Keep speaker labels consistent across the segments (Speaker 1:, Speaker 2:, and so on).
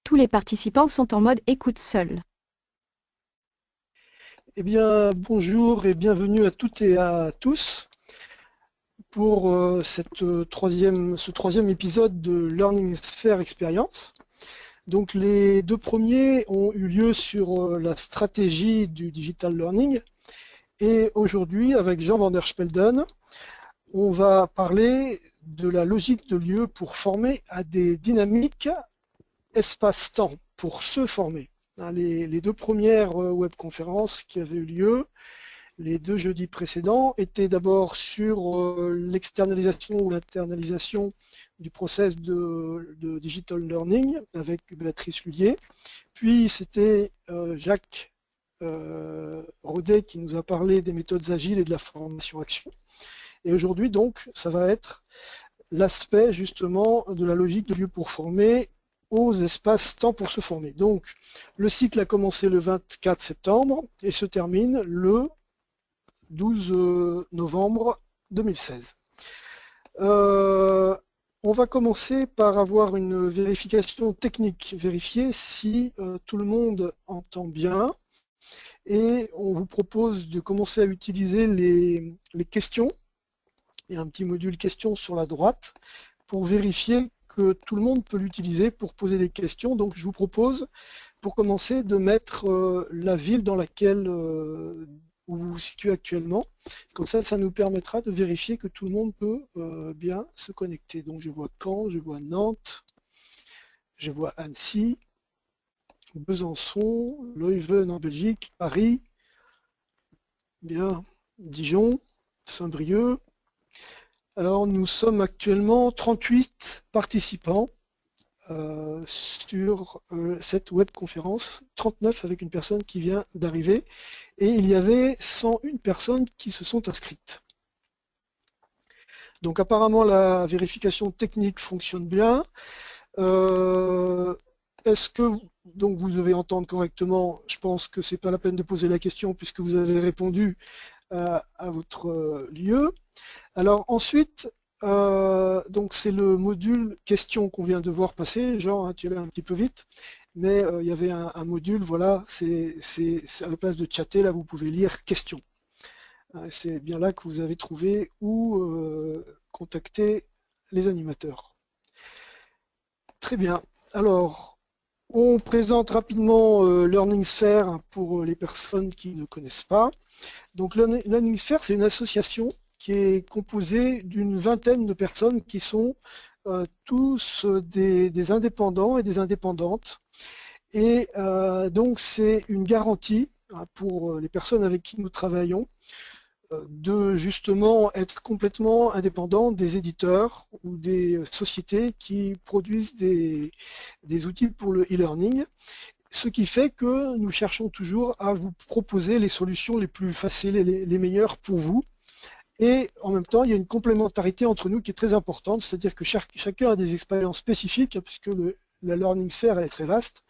Speaker 1: Tous les participants sont en mode écoute seule.
Speaker 2: Eh bien, bonjour et bienvenue à toutes et à tous pour ce troisième épisode de Learning Sphere Experience. Donc, les deux premiers ont eu lieu sur la stratégie du digital learning. Et aujourd'hui, avec Jean van der Spelden, on va parler de la logique de lieu pour former à des dynamiques espace-temps, pour se former. Les deux premières webconférences qui avaient eu lieu, les deux jeudis précédents, étaient d'abord sur l'externalisation ou l'internalisation du process de digital learning avec Béatrice Lullier. Puis c'était Jacques Rodet qui nous a parlé des méthodes agiles et de la formation action. Et aujourd'hui donc, ça va être l'aspect justement de la logique de lieu pour former aux espaces temps pour se former. Donc, le cycle a commencé le 24 septembre et se termine le 12 novembre 2016. On va commencer par avoir une vérification technique, vérifier si tout le monde entend bien. Et on vous propose de commencer à utiliser les questions. Il y a un petit module questions sur la droite pour vérifier que tout le monde peut l'utiliser pour poser des questions. Donc je vous propose, pour commencer, de mettre la ville dans laquelle où vous vous situez actuellement. Comme ça nous permettra de vérifier que tout le monde peut bien se connecter. Donc je vois Caen, je vois Nantes, je vois Annecy, Besançon, Leuven en Belgique, Paris, bien, Dijon, Saint-Brieuc. Alors nous sommes actuellement 38 participants sur cette webconférence, 39 avec une personne qui vient d'arriver, et il y avait 101 personnes qui se sont inscrites. Donc apparemment la vérification technique fonctionne bien. Est-ce que donc vous devez entendre correctement? Je pense que c'est pas la peine de poser la question puisque vous avez répondu à votre lieu. Alors ensuite, donc c'est le module questions qu'on vient de voir passer. Jean, hein, tu es allé un petit peu vite, mais il y avait un module, voilà, c'est à la place de chatter, là vous pouvez lire questions. C'est bien là que vous avez trouvé où contacter les animateurs. Très bien. Alors, on présente rapidement Learning Sphere pour les personnes qui ne connaissent pas. Donc Learning Sphere, c'est une association qui est composée d'une vingtaine de personnes qui sont tous des indépendants et des indépendantes. Et donc c'est une garantie hein, pour les personnes avec qui nous travaillons de justement être complètement indépendant des éditeurs ou des sociétés qui produisent des outils pour le e-learning. Ce qui fait que nous cherchons toujours à vous proposer les solutions les plus faciles et les meilleures pour vous. Et en même temps, il y a une complémentarité entre nous qui est très importante, c'est-à-dire que chacun a des expériences spécifiques, puisque la Learning Sphere est très vaste,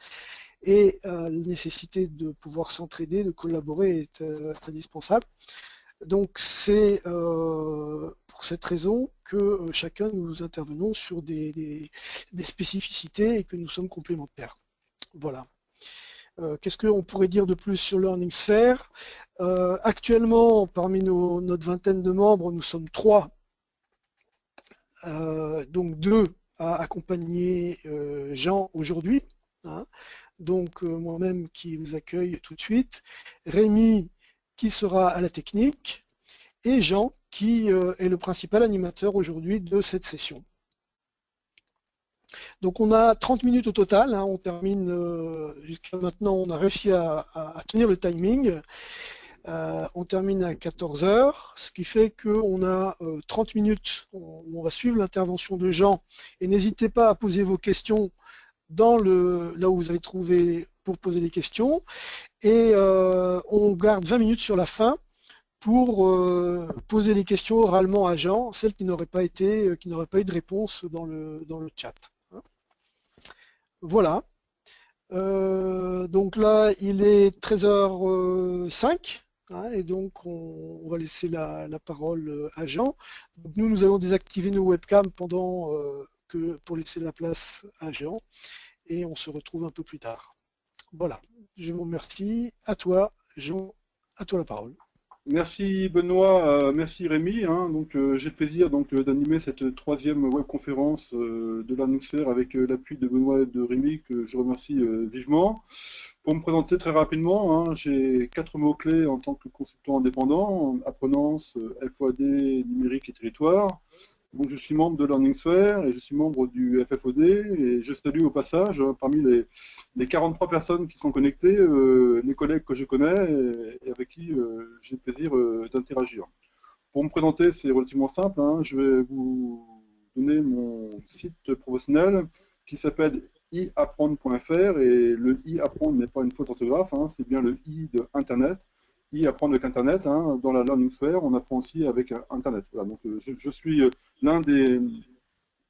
Speaker 2: et la nécessité de pouvoir s'entraider, de collaborer est indispensable. Donc c'est pour cette raison que chacun nous intervenons sur des spécificités et que nous sommes complémentaires. Voilà. Qu'est-ce qu'on pourrait dire de plus sur Learning Sphere? Actuellement, parmi notre vingtaine de membres, nous sommes trois, donc deux à accompagner Jean aujourd'hui, hein, donc moi-même qui vous accueille tout de suite, Rémi qui sera à la technique et Jean qui est le principal animateur aujourd'hui de cette session. Donc on a 30 minutes au total, hein, on termine jusqu'à maintenant, on a réussi à tenir le timing. On termine à 14 heures, ce qui fait qu'on a 30 minutes où on va suivre l'intervention de Jean. Et n'hésitez pas à poser vos questions là où vous avez trouvé pour poser des questions. Et on garde 20 minutes sur la fin pour poser les questions oralement à Jean, celles qui n'auraient pas eu de réponse dans le chat. Voilà. Donc là, il est 13h05. Hein, et donc, on va laisser la parole à Jean. Donc, nous allons désactiver nos webcams pour laisser la place à Jean. et on se retrouve un peu plus tard. Voilà, je vous remercie. À toi, Jean, à toi la parole.
Speaker 3: Merci Benoît, merci Rémi. Donc j'ai le plaisir d'animer cette troisième webconférence de l'Arningsphere avec l'appui de Benoît et de Rémi que je remercie vivement. Pour me présenter très rapidement, j'ai 4 mots-clés en tant que consultant indépendant, apprenance, FOAD, numérique et territoire. Donc, je suis membre de LearningSphere et je suis membre du FFOD et je salue au passage, parmi les 43 personnes qui sont connectées, les collègues que je connais et avec qui j'ai le plaisir d'interagir. Pour me présenter, c'est relativement simple. Je vais vous donner mon site professionnel qui s'appelle iapprendre.fr et le i-apprendre n'est pas une faute d'orthographe, c'est bien le i de Internet. Apprendre avec Internet, dans la LearningSphere, on apprend aussi avec Internet. Voilà, donc je suis l'un des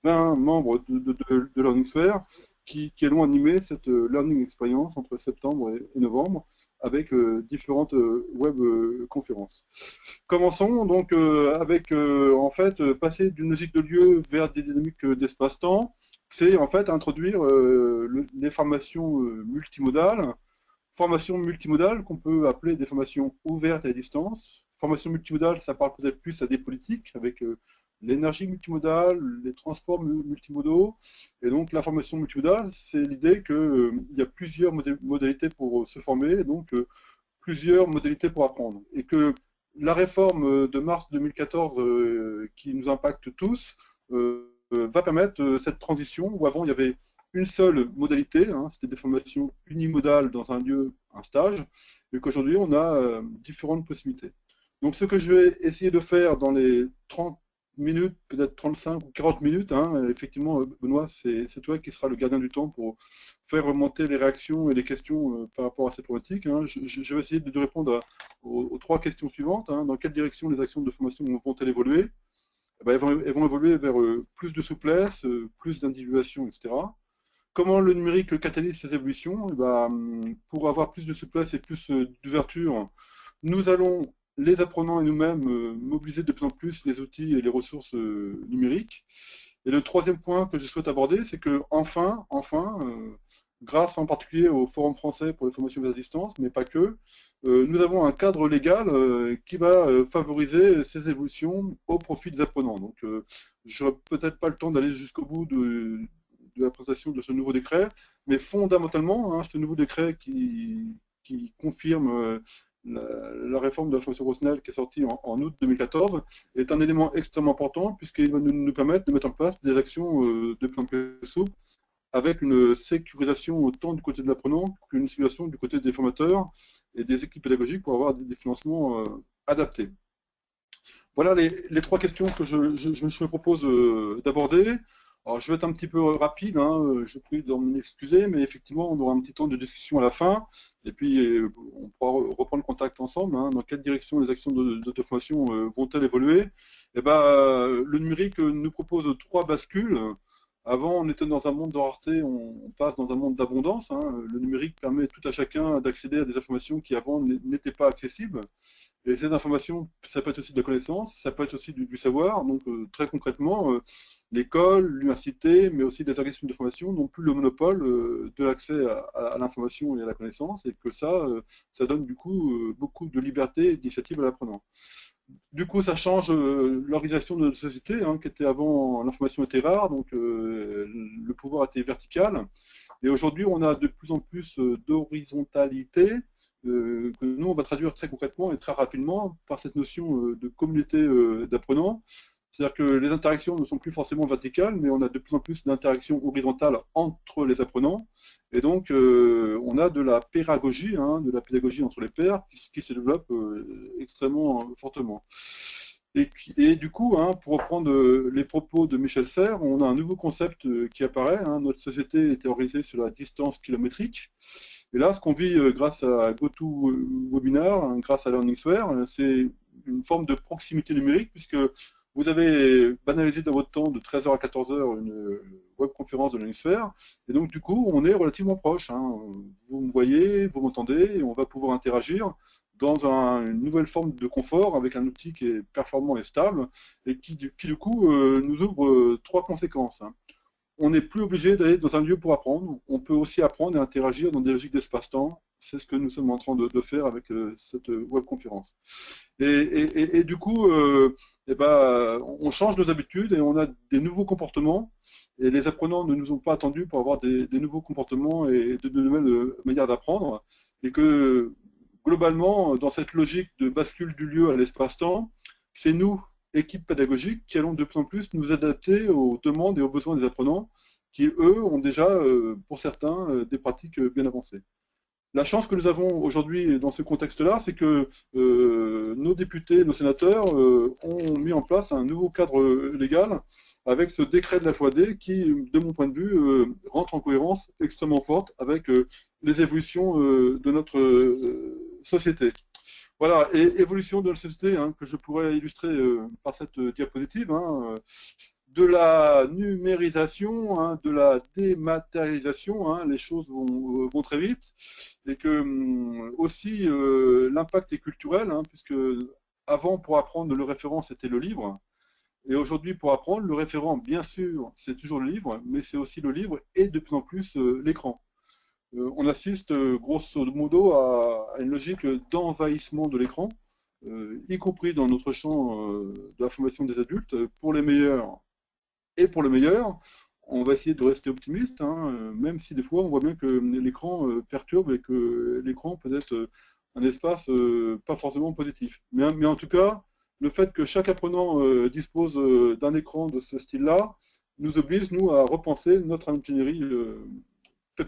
Speaker 3: 20 membres de LearningSphere qui allons animer cette learning experience entre septembre et novembre avec différentes web conférences. Commençons donc avec en fait passer d'une logique de lieu vers des dynamiques d'espace-temps. C'est en fait introduire les formations multimodales. Formation multimodale qu'on peut appeler des formations ouvertes et à distance. Formation multimodale, ça parle peut-être plus à des politiques avec l'énergie multimodale, les transports multimodaux. Et donc la formation multimodale, c'est l'idée qu'il y a plusieurs modalités pour se former, et donc plusieurs modalités pour apprendre. Et que la réforme de mars 2014 qui nous impacte tous va permettre cette transition où avant il y avait une seule modalité, c'était des formations unimodales dans un lieu, un stage, et qu'aujourd'hui on a différentes possibilités. Donc ce que je vais essayer de faire dans les 30 minutes, peut-être 35 ou 40 minutes, effectivement Benoît, c'est toi qui seras le gardien du temps pour faire remonter les réactions et les questions par rapport à ces problématiques. Je vais essayer de répondre aux 3 questions suivantes. Dans quelle direction les actions de formation vont-elles évoluer? Elles vont évoluer vers plus de souplesse, plus d'individuation, etc. Comment le numérique catalyse ces évolutions? Pour avoir plus de souplesse et plus d'ouverture, nous allons, les apprenants et nous-mêmes, mobiliser de plus en plus les outils et les ressources numériques. Et le troisième point que je souhaite aborder, c'est que enfin, grâce en particulier au Forum français pour les formations à distance, mais pas que, nous avons un cadre légal qui va favoriser ces évolutions au profit des apprenants. Donc, je n'aurai peut-être pas le temps d'aller jusqu'au bout de la présentation de ce nouveau décret, mais fondamentalement, ce nouveau décret qui confirme la réforme de la formation professionnelle qui est sortie en août 2014 est un élément extrêmement important puisqu'il va nous permettre de mettre en place des actions de plus en plus souples avec une sécurisation autant du côté de l'apprenant qu'une sécurisation du côté des formateurs et des équipes pédagogiques pour avoir des financements adaptés. Voilà les 3 questions que je me propose d'aborder. Alors, je vais être un petit peu rapide, je prie de m'en excuser, mais effectivement, on aura un petit temps de discussion à la fin, et puis on pourra reprendre contact ensemble. Dans quelle direction les actions de formation vont-elles évoluer? Le numérique nous propose 3 bascules. Avant, on était dans un monde de rareté, on passe dans un monde d'abondance. Le numérique permet tout à chacun d'accéder à des informations qui avant n'étaient pas accessibles. Et ces informations, ça peut être aussi de la connaissance, ça peut être aussi du savoir. Donc très concrètement, l'école, l'université, mais aussi les organismes de formation n'ont plus le monopole de l'accès à l'information et à la connaissance, et que ça donne du coup beaucoup de liberté et d'initiative à l'apprenant. Du coup, ça change l'organisation de notre société, qui était avant, l'information était rare, donc le pouvoir était vertical. Et aujourd'hui, on a de plus en plus d'horizontalité, que nous, on va traduire très concrètement et très rapidement par cette notion de communauté d'apprenants. C'est-à-dire que les interactions ne sont plus forcément verticales, mais on a de plus en plus d'interactions horizontales entre les apprenants. Et donc, on a de la pédagogie, entre les pairs, qui se développe extrêmement fortement. Et du coup, pour reprendre les propos de Michel Serres, on a un nouveau concept qui apparaît. Notre société était organisée sur la distance kilométrique. Et là, ce qu'on vit grâce à GoToWebinar, grâce à LearningSphere, c'est une forme de proximité numérique, puisque vous avez banalisé dans votre temps de 13h à 14h une webconférence de LearningSphere, et donc du coup, on est relativement proche. Vous me voyez, vous m'entendez, et on va pouvoir interagir dans une nouvelle forme de confort avec un outil qui est performant et stable, et qui du coup nous ouvre 3 conséquences. on n'est plus obligé d'aller dans un lieu pour apprendre. On peut aussi apprendre et interagir dans des logiques d'espace-temps. C'est ce que nous sommes en train de faire avec cette webconférence. Et du coup, on change nos habitudes et on a des nouveaux comportements. Et les apprenants ne nous ont pas attendus pour avoir des nouveaux comportements et de nouvelles manières d'apprendre. Et que globalement, dans cette logique de bascule du lieu à l'espace-temps, c'est nous, équipe pédagogique, qui allons de plus en plus nous adapter aux demandes et aux besoins des apprenants, qui eux ont déjà, pour certains, des pratiques bien avancées. La chance que nous avons aujourd'hui dans ce contexte-là, c'est que nos députés, nos sénateurs ont mis en place un nouveau cadre légal avec ce décret de la FOAD qui, de mon point de vue, rentre en cohérence extrêmement forte avec les évolutions de notre société. Voilà, et évolution de la société hein, que je pourrais illustrer par cette diapositive. Hein, de la numérisation, hein, de la dématérialisation, hein, les choses vont très vite, et que aussi l'impact est culturel, hein, puisque avant pour apprendre le référent c'était le livre, et aujourd'hui pour apprendre le référent bien sûr c'est toujours le livre, mais c'est aussi le livre et de plus en plus l'écran. On assiste grosso modo à une logique d'envahissement de l'écran, y compris dans notre champ de la formation des adultes, pour les meilleurs et pour le meilleur. On va essayer de rester optimiste, hein, même si des fois on voit bien que l'écran perturbe et que l'écran peut être un espace pas forcément positif. Mais en tout cas, le fait que chaque apprenant dispose d'un écran de ce style-là nous oblige, nous, à repenser notre ingénierie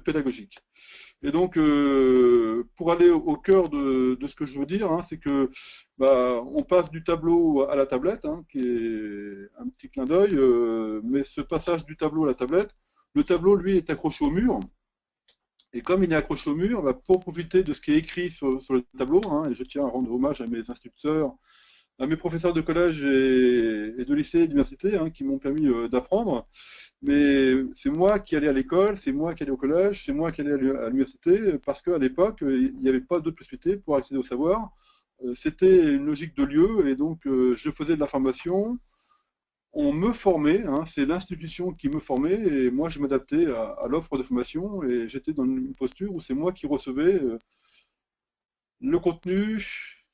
Speaker 3: pédagogique. Et donc, pour aller au cœur de ce que je veux dire, hein, c'est que on passe du tableau à la tablette, hein, qui est un petit clin d'œil, mais ce passage du tableau à la tablette, le tableau, lui, est accroché au mur. Et comme il est accroché au mur, pour profiter de ce qui est écrit sur le tableau, hein, et je tiens à rendre hommage à mes instituteurs, à mes professeurs de collège et de lycée et d'université hein, qui m'ont permis d'apprendre. Mais c'est moi qui allais à l'école, c'est moi qui allais au collège, c'est moi qui allais à l'université, parce qu'à l'époque, il n'y avait pas d'autre possibilité pour accéder au savoir. C'était une logique de lieu, et donc je faisais de la formation. On me formait, hein, c'est l'institution qui me formait, et moi je m'adaptais à l'offre de formation, et j'étais dans une posture où c'est moi qui recevais le contenu,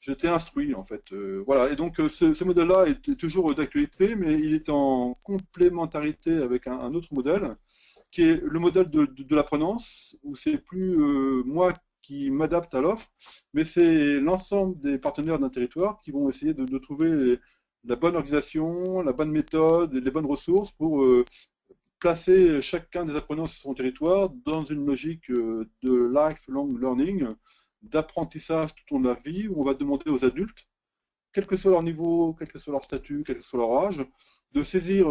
Speaker 3: j'étais instruit en fait. Voilà, et donc ce modèle-là est toujours d'actualité, mais il est en complémentarité avec un autre modèle, qui est le modèle de l'apprenance, où c'est plus moi qui m'adapte à l'offre, mais c'est l'ensemble des partenaires d'un territoire qui vont essayer de trouver la bonne organisation, la bonne méthode, les bonnes ressources pour placer chacun des apprenants sur son territoire dans une logique de lifelong learning, d'apprentissage tout au long de la vie, où on va demander aux adultes, quel que soit leur niveau, quel que soit leur statut, quel que soit leur âge, de saisir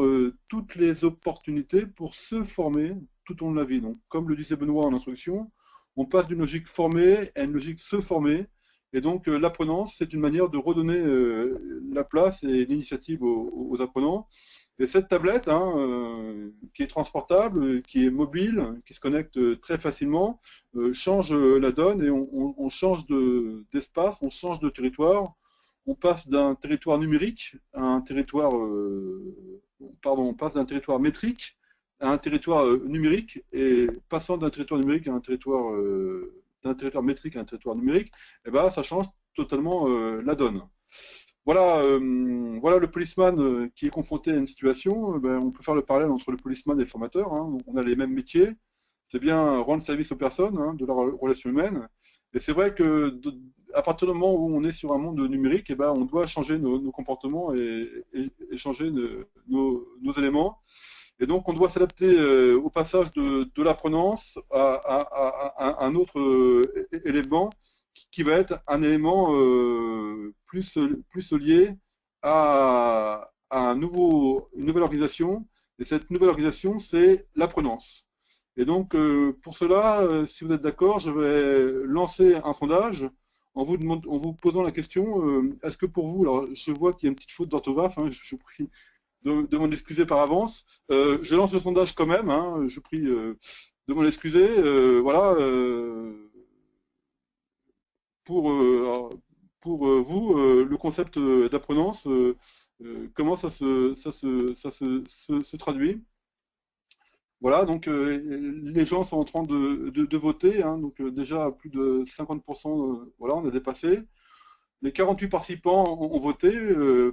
Speaker 3: toutes les opportunités pour se former tout au long de la vie. Donc, comme le disait Benoît en introduction, on passe d'une logique formée à une logique se former, et donc l'apprenance, c'est une manière de redonner la place et l'initiative aux apprenants. Et cette tablette, hein, qui est transportable, qui est mobile, qui se connecte très facilement, change la donne et on change d'espace, on change de territoire. On passe d'un territoire numérique à un territoire, on passe d'un territoire métrique à un territoire numérique, et passant d'un territoire numérique à un territoire, métrique à un territoire numérique, et ben, ça change totalement la donne. Voilà, voilà le policeman qui est confronté à une situation. On peut faire le parallèle entre le policeman et le formateur. Hein. On a les mêmes métiers. C'est bien rendre service aux personnes, hein, de la relation humaine. Et c'est vrai que à partir du moment où on est sur un monde numérique, on doit changer nos comportements et changer nos éléments. Et donc on doit s'adapter au passage de l'apprenance à un autre élément qui va être un élément plus lié à une nouvelle organisation. Et cette nouvelle organisation, c'est l'apprenance. Et donc, pour cela, si vous êtes d'accord, je vais lancer un sondage en vous posant la question, est-ce que pour vous, alors je vois qu'il y a une petite faute d'orthographe, hein, je vous prie de m'en excuser par avance, je lance le sondage quand même, hein, je prie de m'en excuser, voilà, pour vous, le concept d'apprenance, comment ça se traduit? Voilà, donc les gens sont en train de voter, hein, donc déjà plus de 50%, voilà, on a dépassé. Les 48 participants ont voté.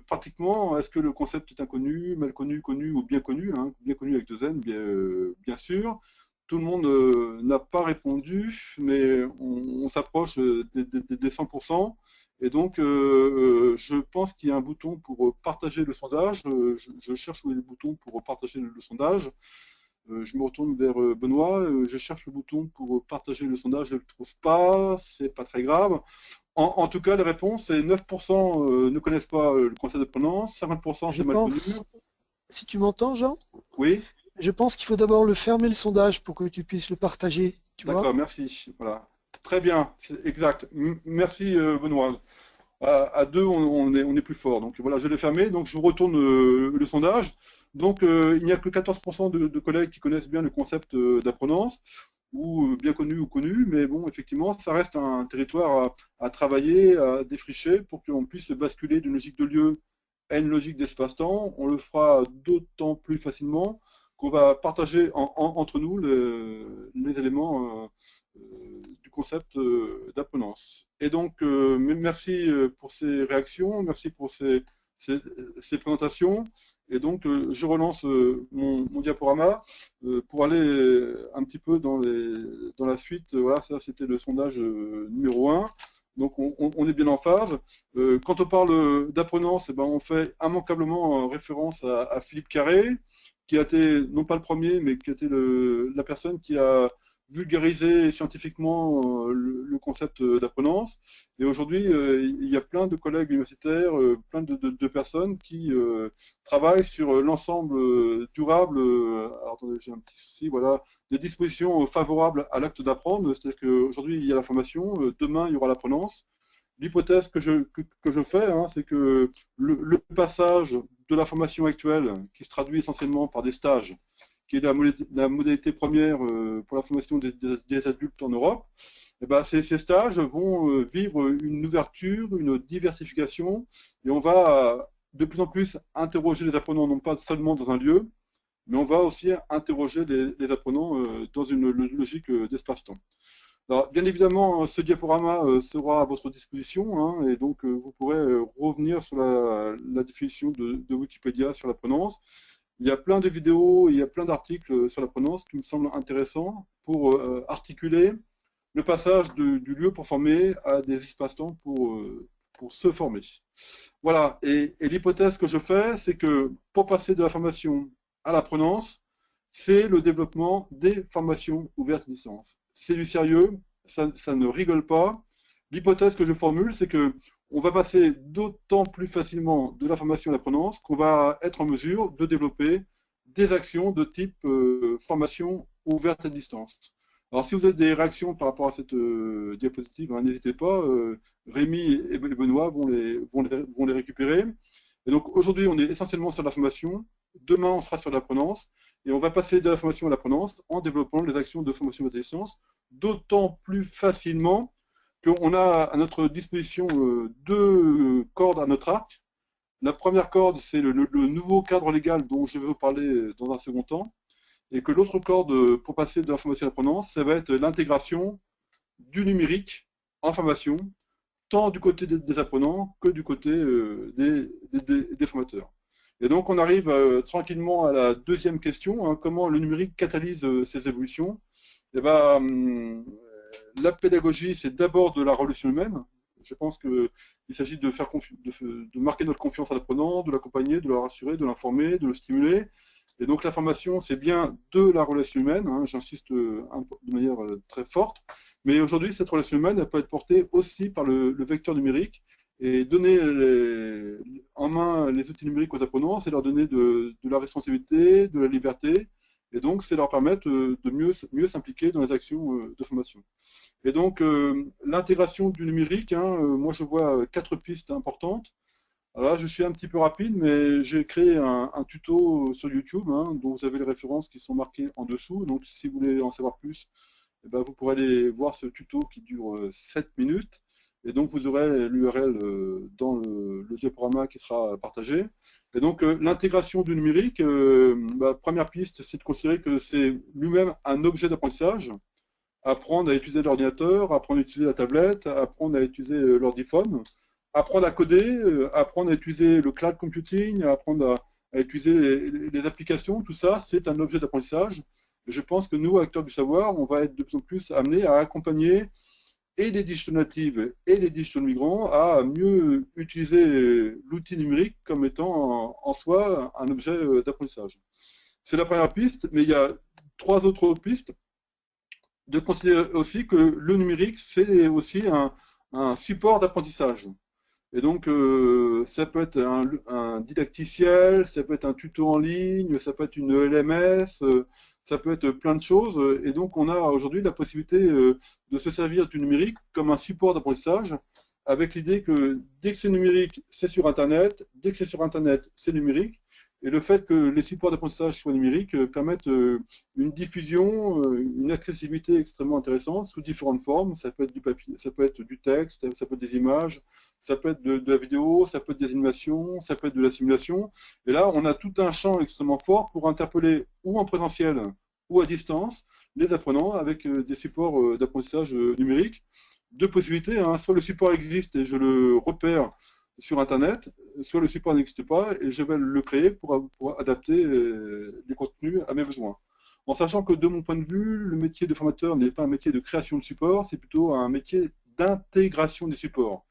Speaker 3: Pratiquement, est-ce que le concept est inconnu, mal connu, connu ou bien connu avec deux N, bien sûr. Tout le monde n'a pas répondu, mais on s'approche des 100%. Et donc, je pense qu'il y a un bouton pour partager le sondage. Je cherche où est le bouton pour partager le sondage. Je me retourne vers Benoît. Je cherche le bouton pour partager le sondage. Je ne le trouve pas. C'est pas très grave. En tout cas, les réponses, c'est 9% ne connaissent pas le concept de provenance, 50%
Speaker 2: Je
Speaker 3: c'est mal connu.
Speaker 2: pense, si tu m'entends, Jean,
Speaker 3: Oui,
Speaker 2: je pense qu'il faut d'abord le fermer le sondage pour que tu puisses le partager, tu vois?
Speaker 3: d'accord, merci. Voilà. Très bien, c'est exact. Merci Benoît. À deux, on est plus fort. Donc voilà, je l'ai fermé. Donc je vous retourne le sondage. Donc il n'y a que 14% de collègues qui connaissent bien le concept d'apprenance, ou bien connu ou connu, mais bon, effectivement, ça reste un territoire à travailler, à défricher pour qu'on puisse basculer d'une logique de lieu à une logique d'espace-temps. On le fera d'autant plus facilement qu'on va partager entre nous les éléments du concept d'apprenance. Et donc, merci pour ces réactions, merci pour ces présentations. Et donc, je relance mon diaporama pour aller un petit peu dans la suite. Voilà, ça c'était le sondage numéro 1. Donc, on est bien en phase. Quand on parle d'apprenance, eh ben, on fait immanquablement référence à Philippe Carré, qui a été, non pas le premier, mais qui a été la personne qui a vulgariser scientifiquement le concept d'apprenance. Et aujourd'hui, il y a plein de collègues universitaires, plein de personnes qui travaillent sur l'ensemble durable. Alors, attendez, j'ai un petit souci, voilà, des dispositions favorables à l'acte d'apprendre. C'est-à-dire qu'aujourd'hui, il y a la formation, demain, il y aura l'apprenance. L'hypothèse que je fais, hein, c'est que le passage de la formation actuelle, qui se traduit essentiellement par des stages, qui est la modalité première pour la formation des adultes en Europe, et ben ces stages vont vivre une ouverture, une diversification, et on va de plus en plus interroger les apprenants, non pas seulement dans un lieu, mais on va aussi interroger les apprenants dans une logique d'espace-temps. Alors, bien évidemment, ce diaporama sera à votre disposition, hein, et donc vous pourrez revenir sur la définition de Wikipédia sur l'apprenance. Il y a plein de vidéos, il y a plein d'articles sur l'apprenance qui me semblent intéressants pour articuler le passage du lieu pour former à des espaces-temps pour se former. Voilà, et l'hypothèse que je fais, c'est que pour passer de la formation à l'apprenance, c'est le développement des formations ouvertes licence. C'est du sérieux, ça ne rigole pas. L'hypothèse que je formule, c'est que on va passer d'autant plus facilement de la formation à l'apprenance qu'on va être en mesure de développer des actions de type formation ouverte à distance. Alors si vous avez des réactions par rapport à cette diapositive, hein, n'hésitez pas, Rémi et Benoît vont les récupérer. Et donc aujourd'hui on est essentiellement sur la formation, demain on sera sur l'apprenance, et on va passer de la formation à l'apprenance en développant les actions de formation ouverte à distance, d'autant plus facilement qu'on a à notre disposition deux cordes à notre arc. La première corde, c'est le nouveau cadre légal dont je vais vous parler dans un second temps, et que l'autre corde pour passer de la formation à l'apprenance, ça va être l'intégration du numérique en formation, tant du côté des apprenants que du côté des formateurs. Et donc on arrive tranquillement à la deuxième question, hein, comment le numérique catalyse ces évolutions. Et ben, la pédagogie, c'est d'abord de la relation humaine. Je pense qu'il s'agit de marquer notre confiance à l'apprenant, de l'accompagner, de le rassurer, de l'informer, de le stimuler. Et donc la formation, c'est bien de la relation humaine, hein, j'insiste de manière très forte. Mais aujourd'hui, cette relation humaine, elle peut être portée aussi par le vecteur numérique. Et donner en main les outils numériques aux apprenants, c'est leur donner de la responsabilité, de la liberté, et donc c'est leur permettre de mieux s'impliquer dans les actions de formation. Et donc l'intégration du numérique, hein, moi je vois 4 pistes importantes. Alors là, je suis un petit peu rapide, mais j'ai créé un tuto sur YouTube, hein, dont vous avez les références qui sont marquées en dessous. Donc si vous voulez en savoir plus, eh ben, vous pourrez aller voir ce tuto qui dure 7 minutes. Et donc, vous aurez l'URL dans le diaporama qui sera partagé. Et donc, l'intégration du numérique, première piste, c'est de considérer que c'est lui-même un objet d'apprentissage. Apprendre à utiliser l'ordinateur, apprendre à utiliser la tablette, apprendre à utiliser l'ordiphone, apprendre à coder, apprendre à utiliser le cloud computing, apprendre à utiliser les applications, tout ça, c'est un objet d'apprentissage. Je pense que nous, acteurs du savoir, on va être de plus en plus amenés à accompagner et les digital natives et les digital migrants à mieux utiliser l'outil numérique comme étant en soi un objet d'apprentissage. C'est la première piste, mais il y a 3 autres pistes. De considérer aussi que le numérique, c'est aussi un support d'apprentissage. Et donc, ça peut être un didacticiel, ça peut être un tuto en ligne, ça peut être une LMS, ça peut être plein de choses. Et donc, on a aujourd'hui la possibilité de se servir du numérique comme un support d'apprentissage, avec l'idée que dès que c'est numérique, c'est sur Internet, dès que c'est sur Internet, c'est numérique. Et le fait que les supports d'apprentissage soient numériques permettent une diffusion, une accessibilité extrêmement intéressante sous différentes formes. Ça peut être du papier, ça peut être du texte, ça peut être des images, ça peut être de la vidéo, ça peut être des animations, ça peut être de la simulation. Et là, on a tout un champ extrêmement fort pour interpeller ou en présentiel ou à distance les apprenants avec des supports d'apprentissage numérique. 2 possibilités, hein. Soit le support existe et je le repère sur Internet, soit le support n'existe pas et je vais le créer pour adapter les contenus à mes besoins. En sachant que de mon point de vue, le métier de formateur n'est pas un métier de création de support, c'est plutôt un métier d'intégration des supports.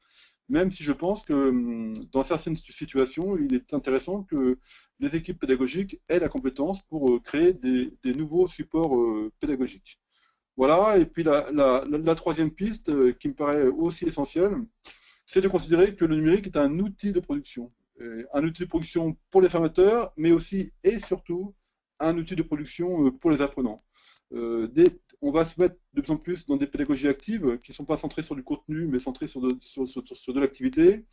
Speaker 3: Même si je pense que dans certaines situations, il est intéressant que les équipes pédagogiques aient la compétence pour créer des nouveaux supports pédagogiques. Voilà, et puis la troisième piste qui me paraît aussi essentielle, c'est de considérer que le numérique est un outil de production. Un outil de production pour les formateurs, mais aussi et surtout un outil de production pour les apprenants. On va se mettre de plus en plus dans des pédagogies actives qui ne sont pas centrées sur du contenu, mais centrées sur de l'activité.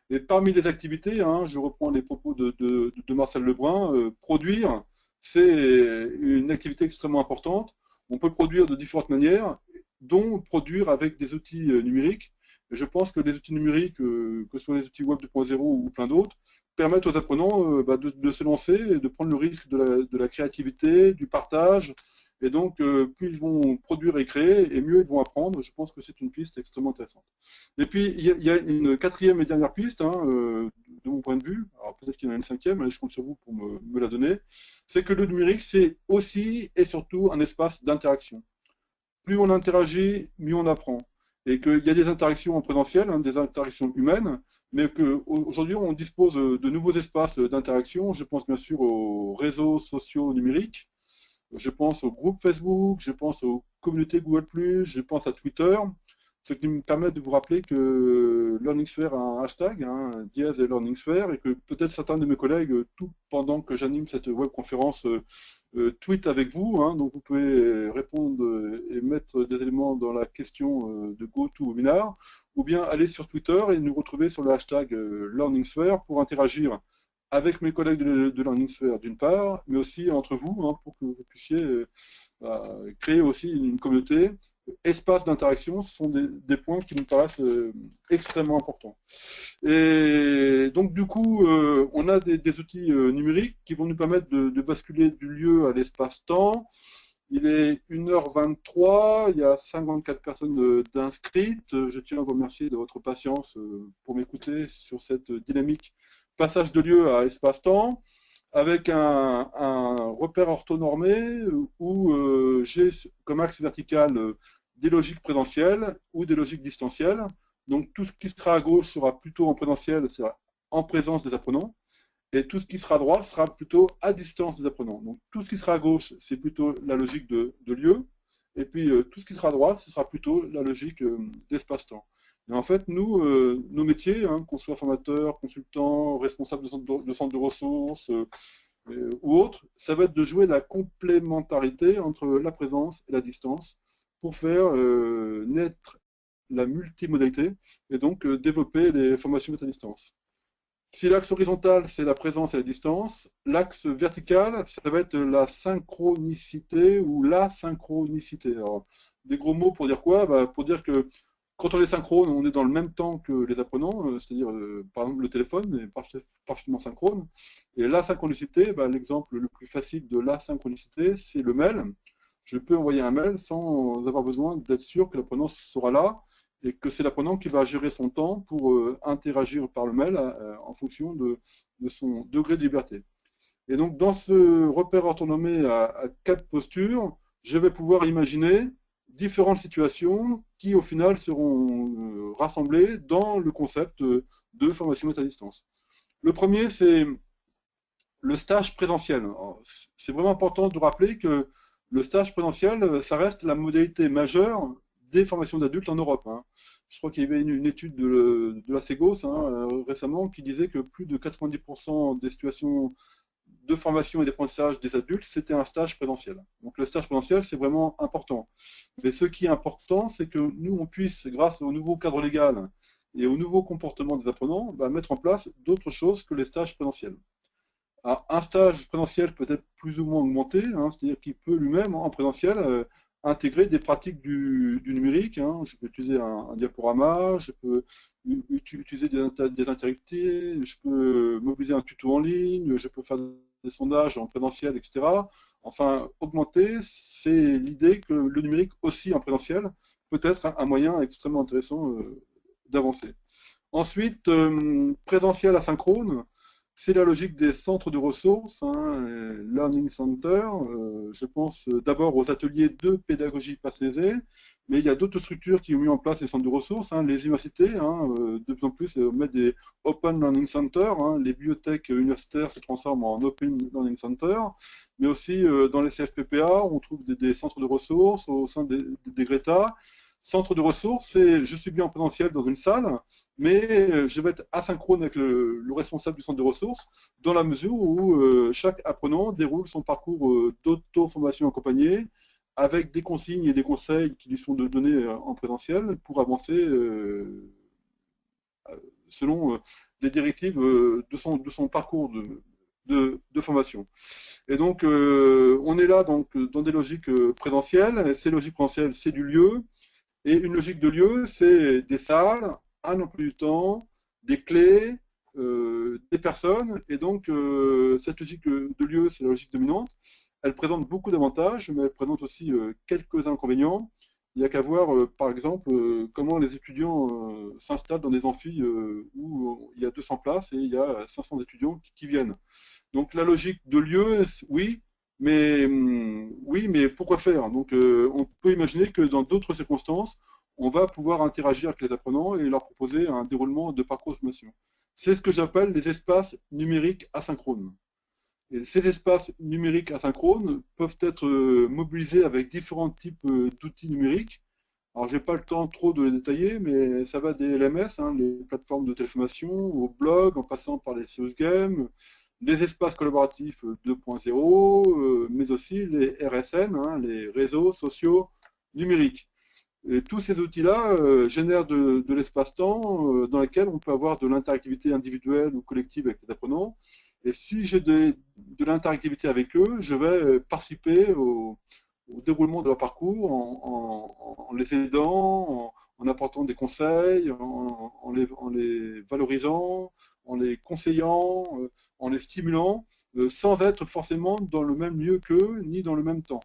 Speaker 3: Et parmi les activités, hein, je reprends les propos de Marcel Lebrun, produire, c'est une activité extrêmement importante. On peut produire de différentes manières, dont produire avec des outils numériques. Et je pense que les outils numériques, que ce soit les outils Web 2.0 ou plein d'autres, permettent aux apprenants de se lancer et de prendre le risque de la créativité, du partage. Et donc, plus ils vont produire et créer, et mieux ils vont apprendre. Je pense que c'est une piste extrêmement intéressante. Et puis, il y a une 4e et dernière piste, hein, de mon point de vue. Alors, peut-être qu'il y en a une 5e, mais je compte sur vous pour me la donner. C'est que le numérique, c'est aussi et surtout un espace d'interaction. Plus on interagit, mieux on apprend. Et qu'il y a des interactions en présentiel, hein, des interactions humaines, mais qu'aujourd'hui on dispose de nouveaux espaces d'interaction. Je pense bien sûr aux réseaux sociaux numériques, je pense aux groupes Facebook, je pense aux communautés Google+, je pense à Twitter, ce qui me permet de vous rappeler que LearningSphere a un hashtag, hein, #LearningSphere, et que peut-être certains de mes collègues, tout pendant que j'anime cette webconférence, tweet avec vous, hein, donc vous pouvez répondre et mettre des éléments dans la question de GoToWebinar, ou bien aller sur Twitter et nous retrouver sur le hashtag LearningSphere pour interagir avec mes collègues de LearningSphere d'une part, mais aussi entre vous, hein, pour que vous puissiez créer aussi une communauté. Espaces d'interaction, ce sont des points qui nous paraissent extrêmement importants. Et donc du coup, on a des outils numériques qui vont nous permettre de basculer du lieu à l'espace-temps. Il est 1h23, il y a 54 personnes d'inscrites. Je tiens à vous remercier de votre patience pour m'écouter sur cette dynamique passage de lieu à espace-temps, avec un repère orthonormé où j'ai comme axe vertical des logiques présentielles ou des logiques distancielles. Donc tout ce qui sera à gauche sera plutôt en présentiel, sera en présence des apprenants, et tout ce qui sera à droite sera plutôt à distance des apprenants. Donc tout ce qui sera à gauche, c'est plutôt la logique de lieu, et puis tout ce qui sera à droite, ce sera plutôt la logique d'espace-temps. Et en fait, nous, nos métiers, hein, qu'on soit formateur, consultant, responsable de centre de ressources ou autre, ça va être de jouer la complémentarité entre la présence et la distance pour faire naître la multimodalité et donc développer les formations à distance. Si l'axe horizontal, c'est la présence et la distance, l'axe vertical, ça va être la synchronicité ou la synchronicité. Alors, des gros mots pour dire quoi? Pour dire que Quand on est synchrone, on est dans le même temps que les apprenants, c'est-à-dire par exemple le téléphone est parfaitement synchrone. Et l'asynchronicité, l'exemple le plus facile de l'asynchronicité, c'est le mail. Je peux envoyer un mail sans avoir besoin d'être sûr que l'apprenant sera là et que c'est l'apprenant qui va gérer son temps pour interagir par le mail en fonction de son degré de liberté. Et donc dans ce repère orthonomé à 4 postures, je vais pouvoir imaginer différentes situations qui au final seront rassemblées dans le concept de formation à distance. Le premier, c'est le stage présentiel. C'est vraiment important de rappeler que le stage présentiel, ça reste la modalité majeure des formations d'adultes en Europe. Je crois qu'il y avait une étude de la Ségos récemment qui disait que plus de 90% des situations de formation et d'apprentissage des adultes, c'était un stage présentiel. Donc le stage présentiel, c'est vraiment important. Mais ce qui est important, c'est que nous, on puisse, grâce au nouveau cadre légal et au nouveau comportement des apprenants, mettre en place d'autres choses que les stages présentiels. Alors, un stage présentiel peut être plus ou moins augmenté, c'est-à-dire qu'il peut lui-même, en présentiel, intégrer des pratiques du numérique. Je peux utiliser un diaporama, je peux utiliser des interactivités, je peux mobiliser un tuto en ligne, je peux faire des sondages en présentiel, etc. Enfin, augmenter, c'est l'idée que le numérique aussi en présentiel peut être un moyen extrêmement intéressant d'avancer. Ensuite, présentiel asynchrone, c'est la logique des centres de ressources, Learning Center. Je pense d'abord aux ateliers de pédagogie personnalisée, mais il y a d'autres structures qui ont mis en place les centres de ressources, les universités, de plus en plus mettent des Open Learning Center, les bibliothèques universitaires se transforment en Open Learning Center, mais aussi dans les CFPPA, on trouve des centres de ressources au sein des Greta. Centre de ressources, c'est je suis bien en présentiel dans une salle, mais je vais être asynchrone avec le responsable du centre de ressources, dans la mesure où chaque apprenant déroule son parcours d'auto-formation accompagnée, avec des consignes et des conseils qui lui sont donnés en présentiel pour avancer selon les directives de son parcours de formation. Et donc, on est là donc, dans des logiques présentielles. Ces logiques présentielles, c'est du lieu. Et une logique de lieu, c'est des salles, un emploi du temps, des clés, des personnes. Et donc, cette logique de lieu, c'est la logique dominante. Elle présente beaucoup d'avantages, mais elle présente aussi quelques inconvénients. Il n'y a qu'à voir, par exemple, comment les étudiants s'installent dans des amphis où il y a 200 places et il y a 500 étudiants qui viennent. Donc, la logique de lieu, oui, mais pourquoi faire? Donc, on peut imaginer que dans d'autres circonstances, on va pouvoir interagir avec les apprenants et leur proposer un déroulement de parcours de formation. C'est ce que j'appelle les espaces numériques asynchrones. Et ces espaces numériques asynchrones peuvent être mobilisés avec différents types d'outils numériques. Alors, je n'ai pas le temps trop de les détailler, mais ça va des LMS, les plateformes de téléformation, au blog, en passant par les serious games, les espaces collaboratifs 2.0, mais aussi les RSN, les réseaux sociaux numériques. Et tous ces outils-là génèrent de l'espace-temps dans lequel on peut avoir de l'interactivité individuelle ou collective avec les apprenants. Et si j'ai de l'interactivité avec eux, je vais participer au déroulement de leur parcours en les aidant, en apportant des conseils, en les valorisant, en les conseillant, en les stimulant, sans être forcément dans le même lieu qu'eux, ni dans le même temps.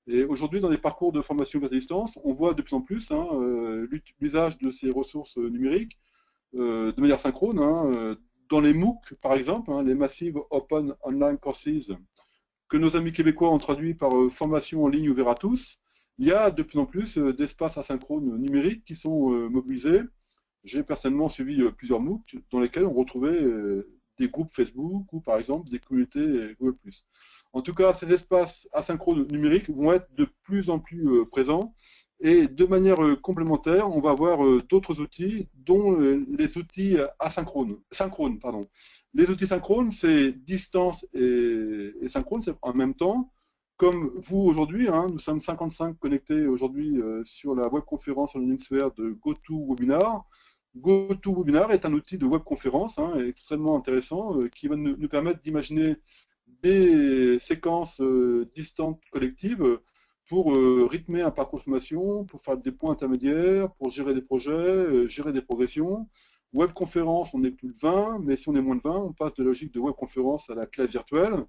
Speaker 3: Et aujourd'hui, dans les parcours de formation à distance, on voit de plus en plus l'usage de ces ressources numériques de manière synchrone. Dans les MOOC, par exemple, les Massive Open Online Courses, que nos amis québécois ont traduit par formation en ligne ouverte à tous, il y a de plus en plus d'espaces asynchrones numériques qui sont mobilisés. J'ai personnellement suivi plusieurs MOOC dans lesquels on retrouvait des groupes Facebook ou par exemple des communautés Google+. En tout cas, ces espaces asynchrones numériques vont être de plus en plus présents et de manière complémentaire, on va avoir d'autres outils, dont les outils synchrones. Les outils synchrones, c'est distance et synchrone, c'est en même temps. Comme vous aujourd'hui, nous sommes 55 connectés aujourd'hui sur la webconférence en LearningSphere de GoToWebinar. GoToWebinar est un outil de webconférence extrêmement intéressant qui va nous permettre d'imaginer des séquences distantes collectives pour rythmer un parcours de formation, pour faire des points intermédiaires, pour gérer des projets, gérer des progressions. Webconférence, on est plus de 20, mais si on est moins de 20, on passe de la logique de webconférence à la classe virtuelle.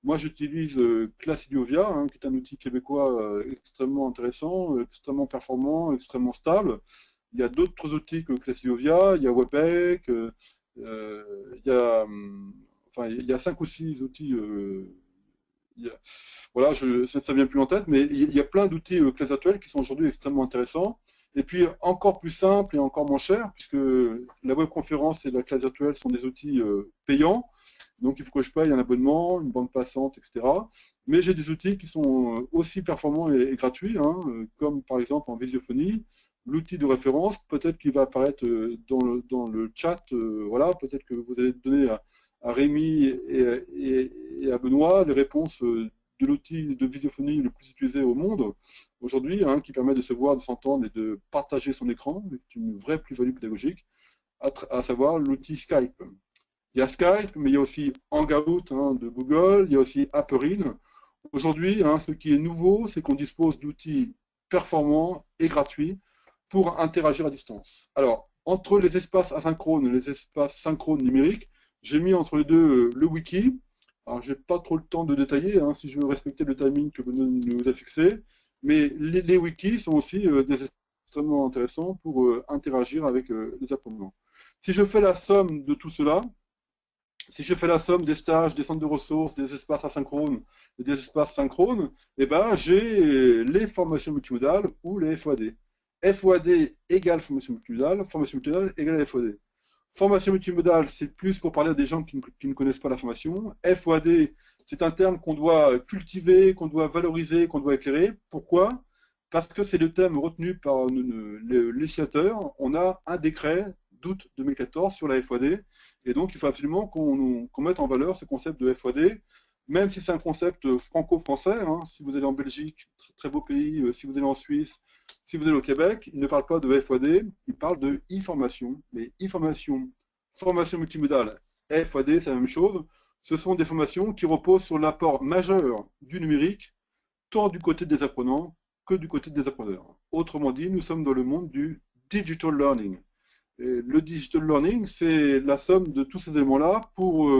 Speaker 3: Moi, j'utilise Classidovia, hein, qui est un outil québécois extrêmement intéressant, extrêmement performant, extrêmement stable. Il y a d'autres outils que Classidovia, il y a Webpack, il y a 5 ou 6 outils. Voilà, ça ne vient plus en tête, mais il y a plein d'outils classe virtuelle qui sont aujourd'hui extrêmement intéressants. Et puis encore plus simple et encore moins cher, puisque la webconférence et la classe virtuelle sont des outils payants. Donc il faut que je paye un abonnement, une bande passante, etc. Mais j'ai des outils qui sont aussi performants et gratuits, hein, comme par exemple en visiophonie, l'outil de référence, peut-être qu'il va apparaître dans le chat, voilà, peut-être que vous allez donner à Rémi et à Benoît les réponses de l'outil de visiophonie le plus utilisé au monde aujourd'hui, hein, qui permet de se voir, de s'entendre et de partager son écran, c'est une vraie plus-value pédagogique, à savoir l'outil Skype. Il y a Skype, mais il y a aussi Hangout hein, de Google, il y a aussi Apperin. Aujourd'hui, hein, ce qui est nouveau, c'est qu'on dispose d'outils performants et gratuits pour interagir à distance. Alors, entre les espaces asynchrones et les espaces synchrones numériques, j'ai mis entre les deux le wiki. Alors, je n'ai pas trop le temps de détailler, hein, si je veux respecter le timing que Benoît nous a fixé, mais les wikis sont aussi extrêmement intéressants pour interagir avec les apprenants. Si je fais la somme de tout cela, si je fais la somme des stages, des centres de ressources, des espaces asynchrones et des espaces synchrones, eh ben, j'ai les formations multimodales ou les FOAD. FOAD égale formation multimodale égale FOAD. Formation multimodale, c'est plus pour parler à des gens qui ne connaissent pas la formation. FOAD, c'est un terme qu'on doit cultiver, qu'on doit valoriser, qu'on doit éclairer. Pourquoi? Parce que c'est le thème retenu par le législateur. On a un décret d'août 2014 sur la FOAD. Et donc, il faut absolument qu'on mette en valeur ce concept de FOAD, même si c'est un concept franco-français. Hein. Si vous allez en Belgique, très beau pays, si vous allez en Suisse, si vous allez au Québec, il ne parle pas de FOAD, il parle de e-formation. Mais e-formation, formation multimodale, FOAD, c'est la même chose. Ce sont des formations qui reposent sur l'apport majeur du numérique, tant du côté des apprenants que du côté des appreneurs. Autrement dit, nous sommes dans le monde du digital learning. Et le digital learning, c'est la somme de tous ces éléments-là pour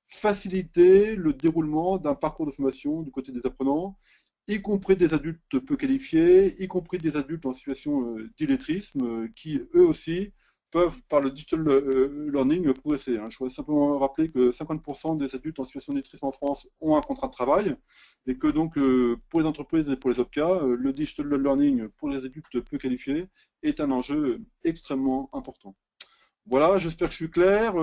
Speaker 3: faciliter le déroulement d'un parcours de formation du côté des apprenants, y compris des adultes peu qualifiés, y compris des adultes en situation d'illettrisme, qui eux aussi peuvent, par le digital learning, progresser. Hein. Je voudrais simplement rappeler que 50% des adultes en situation d'illettrisme en France ont un contrat de travail, et que donc, pour les entreprises et pour les OPCA, le digital learning pour les adultes peu qualifiés est un enjeu extrêmement important. Voilà, j'espère que je suis clair.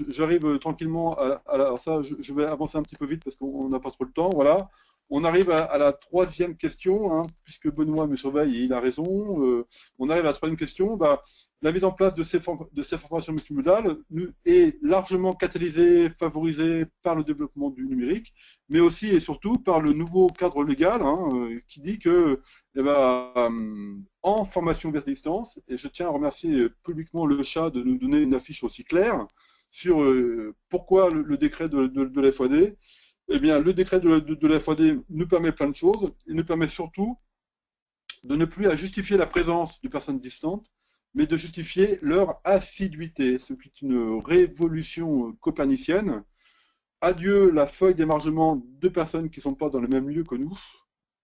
Speaker 3: J'arrive tranquillement alors ça, je vais avancer un petit peu vite parce qu'on n'a pas trop le temps. Voilà. On arrive à la troisième question, hein, puisque Benoît me surveille et il a raison. On arrive à la troisième question. Bah, la mise en place de ces formations multimodales est largement catalysée, favorisée par le développement du numérique, mais aussi et surtout par le nouveau cadre légal hein, qui dit que eh ben, en formation vers distance, et je tiens à remercier publiquement le chat de nous donner une affiche aussi claire sur pourquoi le décret de la FOAD. Eh bien, le décret de la FOAD nous permet plein de choses. Il nous permet surtout de ne plus à justifier la présence de personnes distantes, mais de justifier leur assiduité, ce qui est une révolution copernicienne. Adieu la feuille d'émargement de personnes qui ne sont pas dans le même lieu que nous,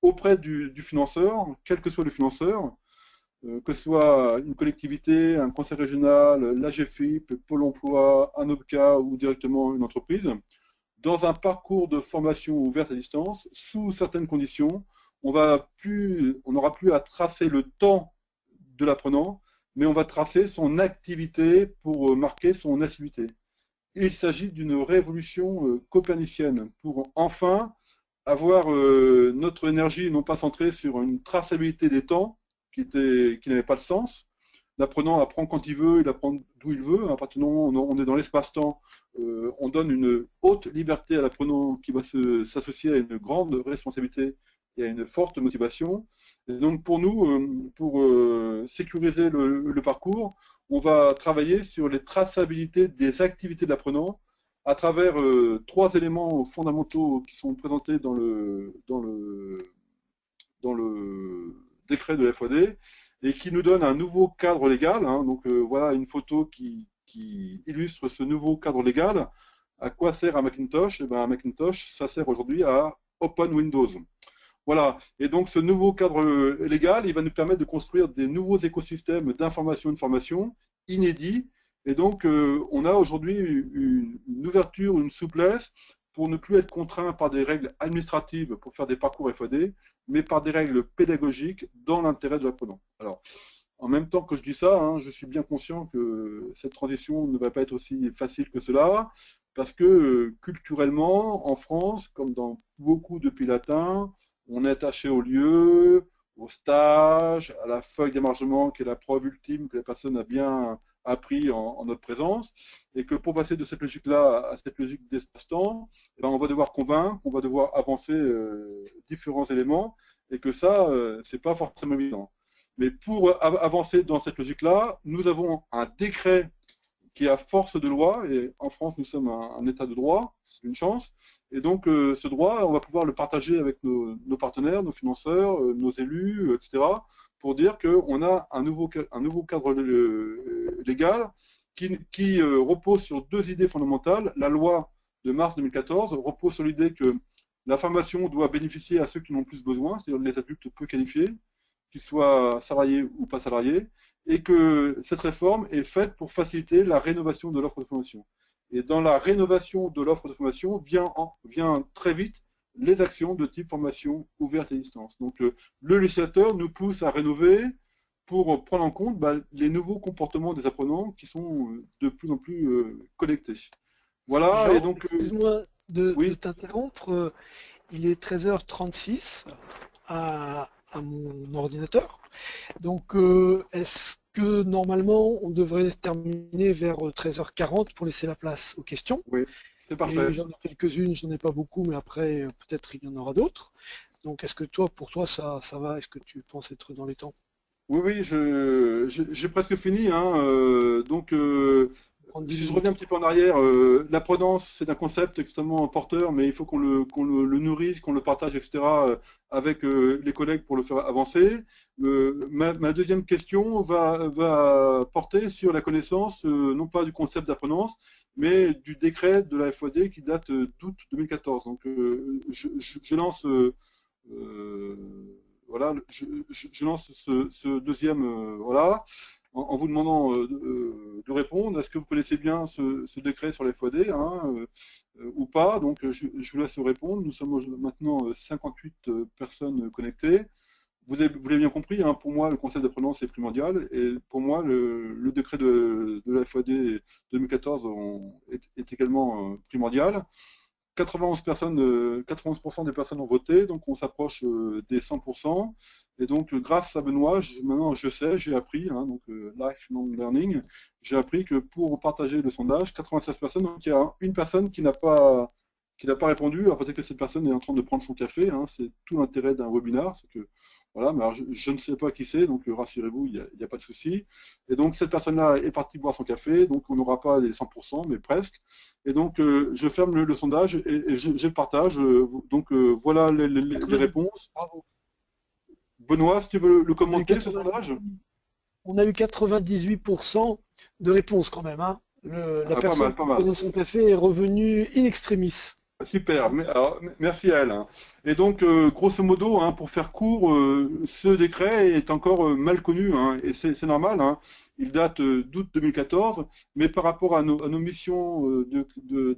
Speaker 3: auprès du financeur, quel que soit le financeur, que ce soit une collectivité, un conseil régional, l'AGFIP, Pôle emploi, un OPCA ou directement une entreprise. Dans un parcours de formation ouverte à distance, sous certaines conditions, on n'aura plus à tracer le temps de l'apprenant, mais on va tracer son activité pour marquer son assiduité. Il s'agit d'une révolution copernicienne pour enfin avoir notre énergie non pas centrée sur une traçabilité des temps qui n'avait pas de sens. L'apprenant apprend quand il veut, il apprend d'où il veut. À partir du moment où on est dans l'espace-temps, on donne une haute liberté à l'apprenant qui va s'associer à une grande responsabilité et à une forte motivation. Et donc pour nous, pour sécuriser le parcours, on va travailler sur les traçabilités des activités de l'apprenant à travers 3 éléments fondamentaux qui sont présentés dans le dans le décret de la FOD et qui nous donne un nouveau cadre légal. Hein. Donc voilà une photo qui illustre ce nouveau cadre légal. À quoi sert un Macintosh? Eh bien, un Macintosh, ça sert aujourd'hui à Open Windows. Voilà, et donc ce nouveau cadre légal, il va nous permettre de construire des nouveaux écosystèmes d'information et de formation inédits. Et donc, on a aujourd'hui une ouverture, une souplesse pour ne plus être contraint par des règles administratives pour faire des parcours FOD, mais par des règles pédagogiques dans l'intérêt de l'apprenant. Alors, en même temps que je dis ça, hein, je suis bien conscient que cette transition ne va pas être aussi facile que cela, parce que culturellement, en France, comme dans beaucoup de pays latins, on est attaché au lieu, au stage, à la feuille d'émargement qui est la preuve ultime que la personne a bien appris en notre présence, et que pour passer de cette logique-là à cette logique d'espace-temps, eh ben, on va devoir convaincre, on va devoir avancer différents éléments, et que ça, c'est pas forcément évident. Mais pour avancer dans cette logique-là, nous avons un décret qui a force de loi, et en France, nous sommes un état de droit, c'est une chance, et donc ce droit, on va pouvoir le partager avec nos partenaires, nos financeurs, nos élus, etc., pour dire qu'on a un nouveau cadre légal qui repose sur deux idées fondamentales. La loi de mars 2014 repose sur l'idée que la formation doit bénéficier à ceux qui en ont plus besoin, c'est-à-dire les adultes peu qualifiés, qu'ils soient salariés ou pas salariés, et que cette réforme est faite pour faciliter la rénovation de l'offre de formation. Et dans la rénovation de l'offre de formation vient très vite les actions de type formation ouverte et distance. Donc le législateur nous pousse à rénover pour prendre en compte les nouveaux comportements des apprenants qui sont de plus en plus connectés. Voilà,
Speaker 2: Jean,
Speaker 3: et donc...
Speaker 2: excuse-moi
Speaker 3: oui.
Speaker 2: de t'interrompre, il est 13h36 à mon ordinateur. Donc, est-ce que normalement, on devrait terminer vers 13h40 pour laisser la place aux questions?
Speaker 3: Oui, c'est parfait.
Speaker 2: J'en ai quelques-unes, j'en ai pas beaucoup, mais après, peut-être il y en aura d'autres. Donc, est-ce que pour toi, ça va? Est-ce que tu penses être dans les temps?
Speaker 3: Oui, oui, j'ai presque fini. Hein, donc,
Speaker 2: En 10
Speaker 3: si je reviens un
Speaker 2: minutes.
Speaker 3: petit peu en arrière, l'apprenance, c'est un concept extrêmement porteur, mais il faut qu'on le nourrisse, qu'on le partage, etc., avec les collègues pour le faire avancer. Ma deuxième question va porter sur la connaissance, non pas du concept d'apprenance, mais du décret de la FOD qui date d'août 2014. Donc, je lance... voilà, je lance ce deuxième, voilà, en vous demandant de répondre. Est-ce que vous connaissez bien ce décret sur les FOD ou pas? Donc, je vous laisse répondre. Nous sommes maintenant 58 personnes connectées. Vous l'avez bien compris, hein, pour moi, le concept d'apprenance est primordial. Et pour moi, le décret de la FOD 2014 est également primordial. 91% des personnes ont voté, donc on s'approche des 100%. Et donc, grâce à Benoît, maintenant je sais, j'ai appris, hein, donc lifelong learning, j'ai appris que pour partager le sondage, 96 personnes, donc il y a une personne qui n'a pas répondu. Alors peut-être que cette personne est en train de prendre son café, hein, c'est tout l'intérêt d'un webinar, c'est que voilà, mais alors je ne sais pas qui c'est, donc rassurez-vous, il n'y a pas de souci. Et donc cette personne-là est partie boire son café, donc on n'aura pas les 100%, mais presque. Et donc je ferme le sondage et je le partage. Donc voilà les réponses.
Speaker 2: Bravo.
Speaker 3: Benoît, si tu veux le commenter, ce sondage.
Speaker 2: On a eu 98% de réponses quand même. Hein. La personne qui prenait son café est revenue in extremis.
Speaker 3: Super, alors, merci à elle. Hein. Et donc, grosso modo, hein, pour faire court, ce décret est encore mal connu, hein, et c'est normal. Hein. Il date d'août 2014, mais par rapport à nos missions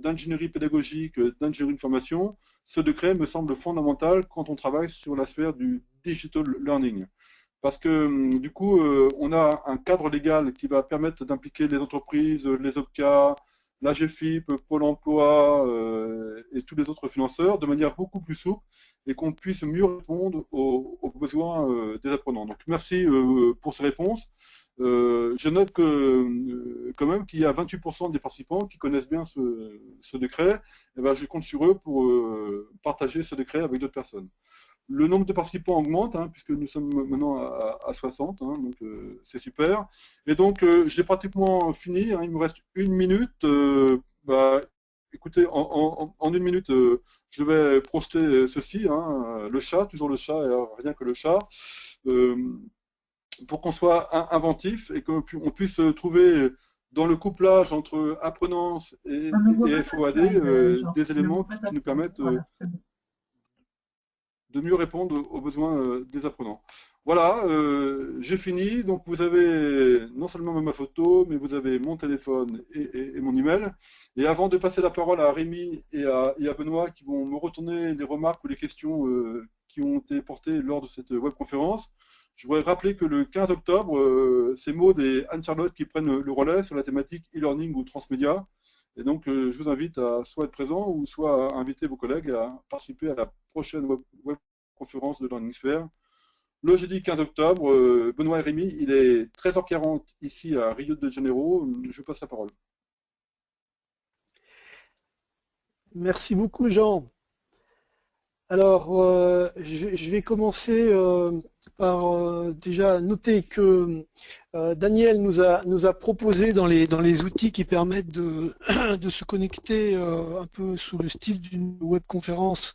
Speaker 3: d'ingénierie pédagogique, d'ingénierie de formation, ce décret me semble fondamental quand on travaille sur la sphère du digital learning. Parce que du coup, on a un cadre légal qui va permettre d'impliquer les entreprises, les OPCA, la GFIP, Pôle emploi et tous les autres financeurs de manière beaucoup plus souple et qu'on puisse mieux répondre aux besoins des apprenants. Donc merci pour ces réponses. Je note que quand même qu'il y a 28% des participants qui connaissent bien ce décret. Et ben, je compte sur eux pour partager ce décret avec d'autres personnes. Le nombre de participants augmente, hein, puisque nous sommes maintenant à 60, hein, donc c'est super. Et donc, j'ai pratiquement fini, hein, il me reste une minute. Écoutez, en une minute, Je vais projeter ceci, hein, le chat, toujours le chat, et rien que le chat, pour qu'on soit inventif et qu'on puisse trouver dans le couplage entre apprenance et FOAD des éléments qui nous permettent de mieux répondre aux besoins des apprenants. Voilà, j'ai fini. Donc vous avez non seulement ma photo, mais vous avez mon téléphone et mon email. Et avant de passer la parole à Rémi et à Benoît qui vont me retourner les remarques ou les questions qui ont été portées lors de cette webconférence, je voudrais rappeler que le 15 octobre, c'est Maud et Anne-Charlotte qui prennent le relais sur la thématique e-learning ou transmédia. Et donc, je vous invite à soit être présent ou soit à inviter vos collègues à participer à la prochaine webconférence de Learningsphere. Le jeudi 15 octobre, Benoît et Rémi, il est 13h40 ici à Rio de Janeiro. Je passe la parole.
Speaker 2: Merci beaucoup, Jean. Alors, je vais commencer par déjà noter que Daniel nous a proposé dans les outils qui permettent de se connecter un peu sous le style d'une webconférence,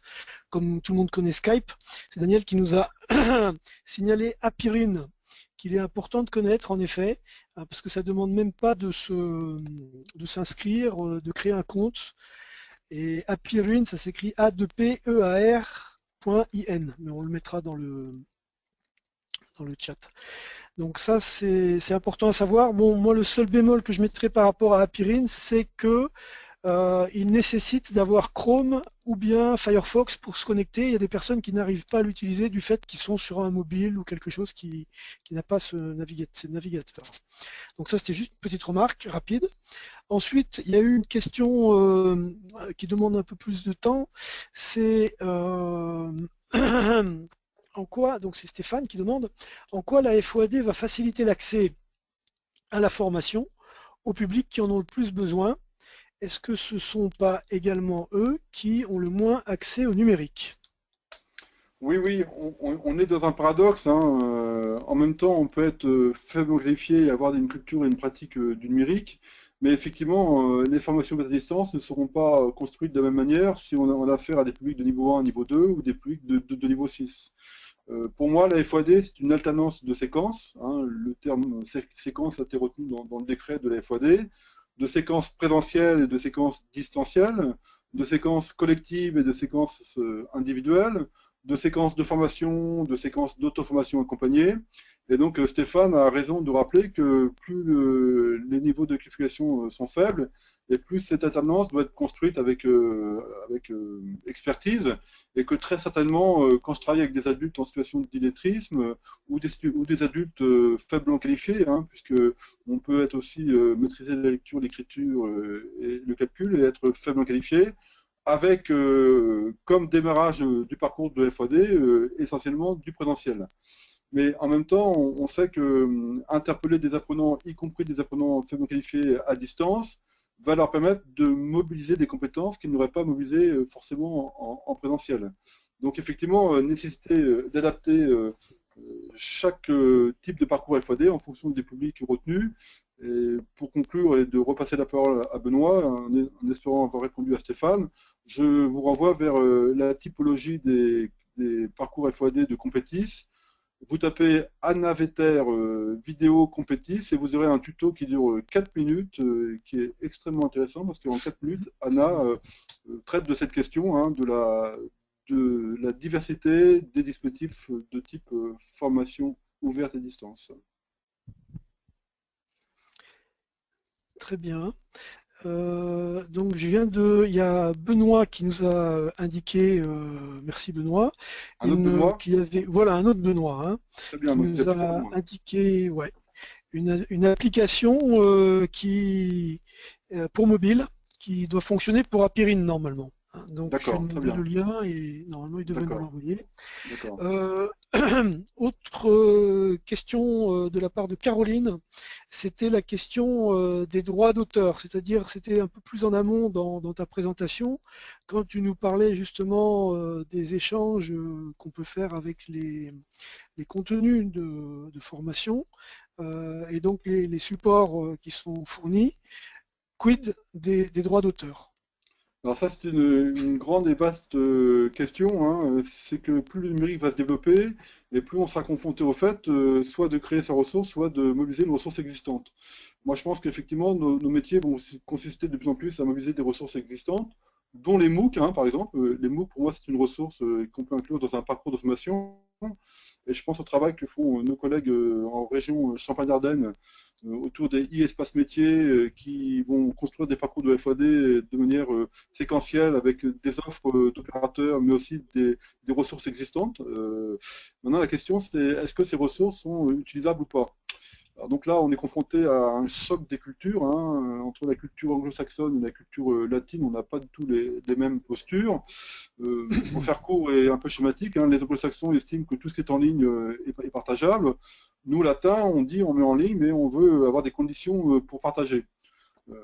Speaker 2: comme tout le monde connaît Skype. C'est Daniel qui nous a signalé Apirine, qu'il est important de connaître en effet, parce que ça ne demande même pas de s'inscrire, de créer un compte. Et Apirine, ça s'écrit A-2-P-E-A-R.in, mais on le mettra dans le chat. Donc ça, c'est important à savoir. Bon, moi, le seul bémol que je mettrais par rapport à Apirine, c'est que il nécessite d'avoir Chrome ou bien Firefox pour se connecter. Il y a des personnes qui n'arrivent pas à l'utiliser du fait qu'ils sont sur un mobile ou quelque chose qui n'a pas ce navigateur. Donc ça, c'était juste une petite remarque rapide. Ensuite, il y a eu une question qui demande un peu plus de temps. C'est en quoi, donc c'est Stéphane qui demande, en quoi la FOAD va faciliter l'accès à la formation au public qui en ont le plus besoin. Est-ce que ce ne sont pas également eux qui ont le moins accès au numérique?
Speaker 3: Oui, on est dans un paradoxe, hein. En même temps, on peut être faiblement qualifié et avoir une culture et une pratique du numérique, mais effectivement, les formations à distance ne seront pas construites de la même manière si on a affaire à des publics de niveau 1, niveau 2 ou des publics de niveau 6. Pour moi, la FOAD, c'est une alternance de séquences, hein. Le terme séquence a été retenu dans le décret de la FOAD, de séquences présentielles et de séquences distancielles, de séquences collectives et de séquences individuelles, de séquences de formation, de séquences d'auto-formation accompagnées. Et donc Stéphane a raison de rappeler que plus les niveaux de qualification sont faibles, et plus cette alternance doit être construite avec expertise, et que très certainement, quand je travaille avec des adultes en situation d'illettrisme, ou des adultes faiblement qualifiés, hein, puisque on peut être aussi maîtriser la lecture, l'écriture et le calcul et être faiblement qualifié, avec comme démarrage du parcours de FOAD essentiellement du présentiel. Mais en même temps, on sait que interpeller des apprenants, y compris des apprenants faiblement qualifiés à distance, va leur permettre de mobiliser des compétences qu'ils n'auraient pas mobilisées forcément en présentiel. Donc effectivement, nécessité d'adapter chaque type de parcours FOAD en fonction des publics retenus. Et pour conclure et de repasser la parole à Benoît, en espérant avoir répondu à Stéphane, je vous renvoie vers la typologie des parcours FOAD de Compétis. Vous tapez Anna Vetter vidéo Compétis et vous aurez un tuto qui dure 4 minutes, qui est extrêmement intéressant parce qu'en 4 minutes, Anna traite de cette question, hein, de la diversité des dispositifs de type formation ouverte et distance.
Speaker 2: Très bien. Donc il y a Benoît qui nous a indiqué, merci Benoît,
Speaker 3: un autre Benoît
Speaker 2: voilà un autre Benoît, hein,
Speaker 3: très bien,
Speaker 2: qui nous a indiqué une application pour mobile qui doit fonctionner pour Apirine normalement. Donc je vais demander le lien et normalement il devrait nous l'envoyer. Autre question de la part de Caroline, c'était la question des droits d'auteur, c'est-à-dire c'était un peu plus en amont dans ta présentation, quand tu nous parlais justement des échanges qu'on peut faire avec les contenus de formation et donc les supports qui sont fournis. Quid des droits d'auteur?
Speaker 3: Alors ça, c'est une grande et vaste question, hein. C'est que plus le numérique va se développer, et plus on sera confronté au fait, soit de créer sa ressource, soit de mobiliser une ressource existante. Moi, je pense qu'effectivement, nos métiers vont consister de plus en plus à mobiliser des ressources existantes, dont les MOOC, hein, par exemple. Les MOOC, pour moi, c'est une ressource qu'on peut inclure dans un parcours de formation. Et je pense au travail que font nos collègues en région Champagne-Ardenne autour des e-espaces métiers qui vont construire des parcours de FAD de manière séquentielle avec des offres d'opérateurs, mais aussi des ressources existantes. Maintenant, la question, c'est est-ce que ces ressources sont utilisables ou pas? Alors donc là, on est confronté à un choc des cultures, hein, entre la culture anglo-saxonne et la culture latine, on n'a pas du tout les mêmes postures. Pour faire court et un peu schématique, hein, les anglo-saxons estiment que tout ce qui est en ligne est partageable. Nous, latins, on dit on met en ligne, mais on veut avoir des conditions pour partager. Euh,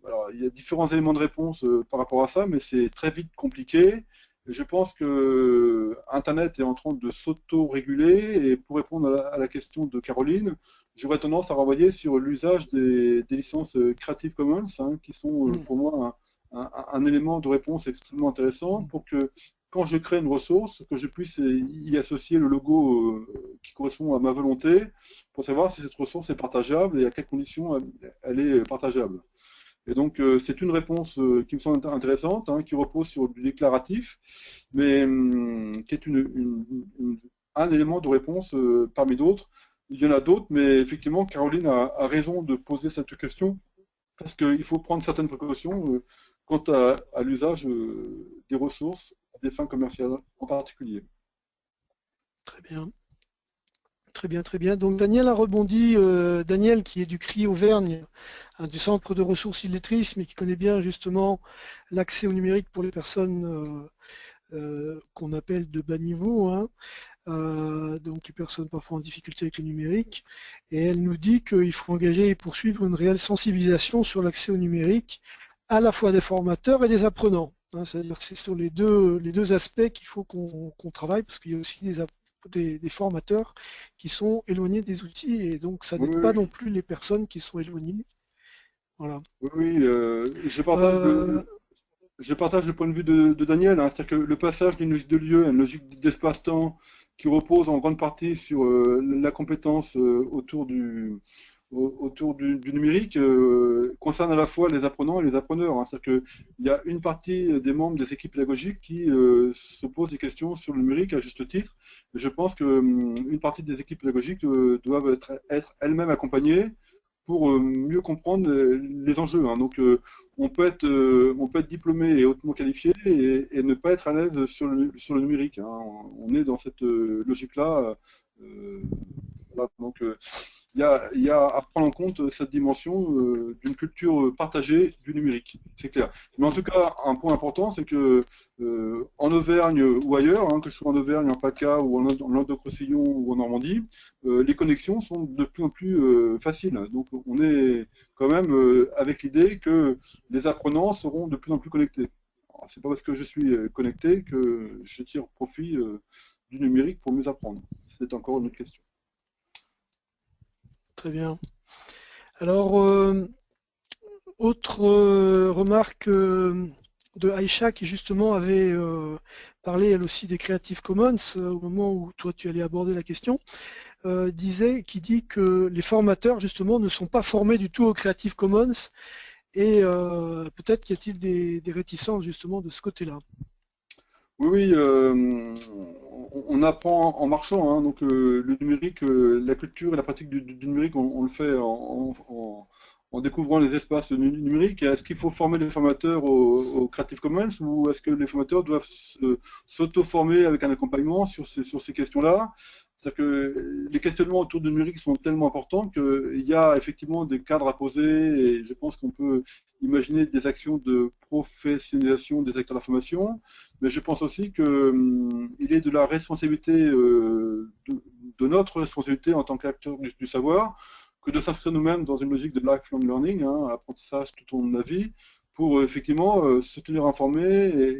Speaker 3: alors, il y a différents éléments de réponse par rapport à ça, mais c'est très vite compliqué. Et je pense que Internet est en train de s'auto-réguler, et pour répondre à la question de Caroline, j'aurais tendance à renvoyer sur l'usage des licences Creative Commons, hein, qui sont pour moi un élément de réponse extrêmement intéressant pour que quand je crée une ressource, que je puisse y associer le logo qui correspond à ma volonté pour savoir si cette ressource est partageable et à quelles conditions elle est partageable. Et donc, c'est une réponse qui me semble intéressante, hein, qui repose sur du déclaratif, mais qui est un élément de réponse parmi d'autres. Il y en a d'autres, mais effectivement, Caroline a raison de poser cette question, parce qu'il faut prendre certaines précautions quant à l'usage des ressources à des fins commerciales en particulier.
Speaker 2: Très bien. Très bien, très bien. Donc Daniel a rebondi, Daniel qui est du CRI Auvergne, hein, du Centre de ressources illettrices, mais qui connaît bien justement l'accès au numérique pour les personnes qu'on appelle de bas niveau, hein, donc les personnes parfois en difficulté avec le numérique. Et elle nous dit qu'il faut engager et poursuivre une réelle sensibilisation sur l'accès au numérique, à la fois des formateurs et des apprenants. Hein, c'est-à-dire que c'est sur les deux aspects qu'il faut qu'on travaille, parce qu'il y a aussi des formateurs qui sont éloignés des outils, et donc ça n'aide pas non plus les personnes qui sont éloignées. Voilà.
Speaker 3: Oui, je partage le point de vue de Daniel, hein, c'est-à-dire que le passage d'une logique de lieu à une logique d'espace-temps qui repose en grande partie sur la compétence autour du numérique concerne à la fois les apprenants et les appreneurs, hein. C'est-à-dire qu'il y a une partie des membres des équipes pédagogiques qui se posent des questions sur le numérique à juste titre. Et je pense qu'une partie des équipes pédagogiques doivent être elles-mêmes accompagnées pour mieux comprendre les enjeux, hein. Donc on peut être diplômé et hautement qualifié et ne pas être à l'aise sur le numérique, hein. On est dans cette logique-là. Voilà. Donc il y a à prendre en compte cette dimension d'une culture partagée du numérique, c'est clair. Mais en tout cas, un point important, c'est que en Auvergne ou ailleurs, hein, que je sois en Auvergne, en PACA ou en Languedoc-Roussillon ou en Normandie, les connexions sont de plus en plus faciles. Donc on est quand même avec l'idée que les apprenants seront de plus en plus connectés. C'est pas parce que je suis connecté que je tire profit du numérique pour mieux apprendre. C'est encore une autre question.
Speaker 2: Très bien. Alors, autre remarque de Aïcha qui justement avait parlé elle aussi des Creative Commons au moment où toi tu allais aborder la question, qui dit que les formateurs justement ne sont pas formés du tout aux Creative Commons, et peut-être qu'il y a-t-il des réticences justement de ce côté-là.
Speaker 3: Oui, on apprend en marchant, hein. Donc le numérique, la culture et la pratique du numérique, on le fait en découvrant les espaces numériques. Est-ce qu'il faut former les formateurs au Creative Commons, ou est-ce que les formateurs doivent s'auto-former avec un accompagnement sur ces questions-là? C'est-à-dire que les questionnements autour du numérique sont tellement importants qu'il y a effectivement des cadres à poser, et je pense qu'on peut imaginer des actions de professionnalisation des acteurs de la formation, mais je pense aussi qu'il est de la responsabilité, de notre responsabilité en tant qu'acteurs du savoir, que de s'inscrire nous-mêmes dans une logique de lifelong learning, hein, apprentissage tout au long de la vie, pour effectivement se tenir informé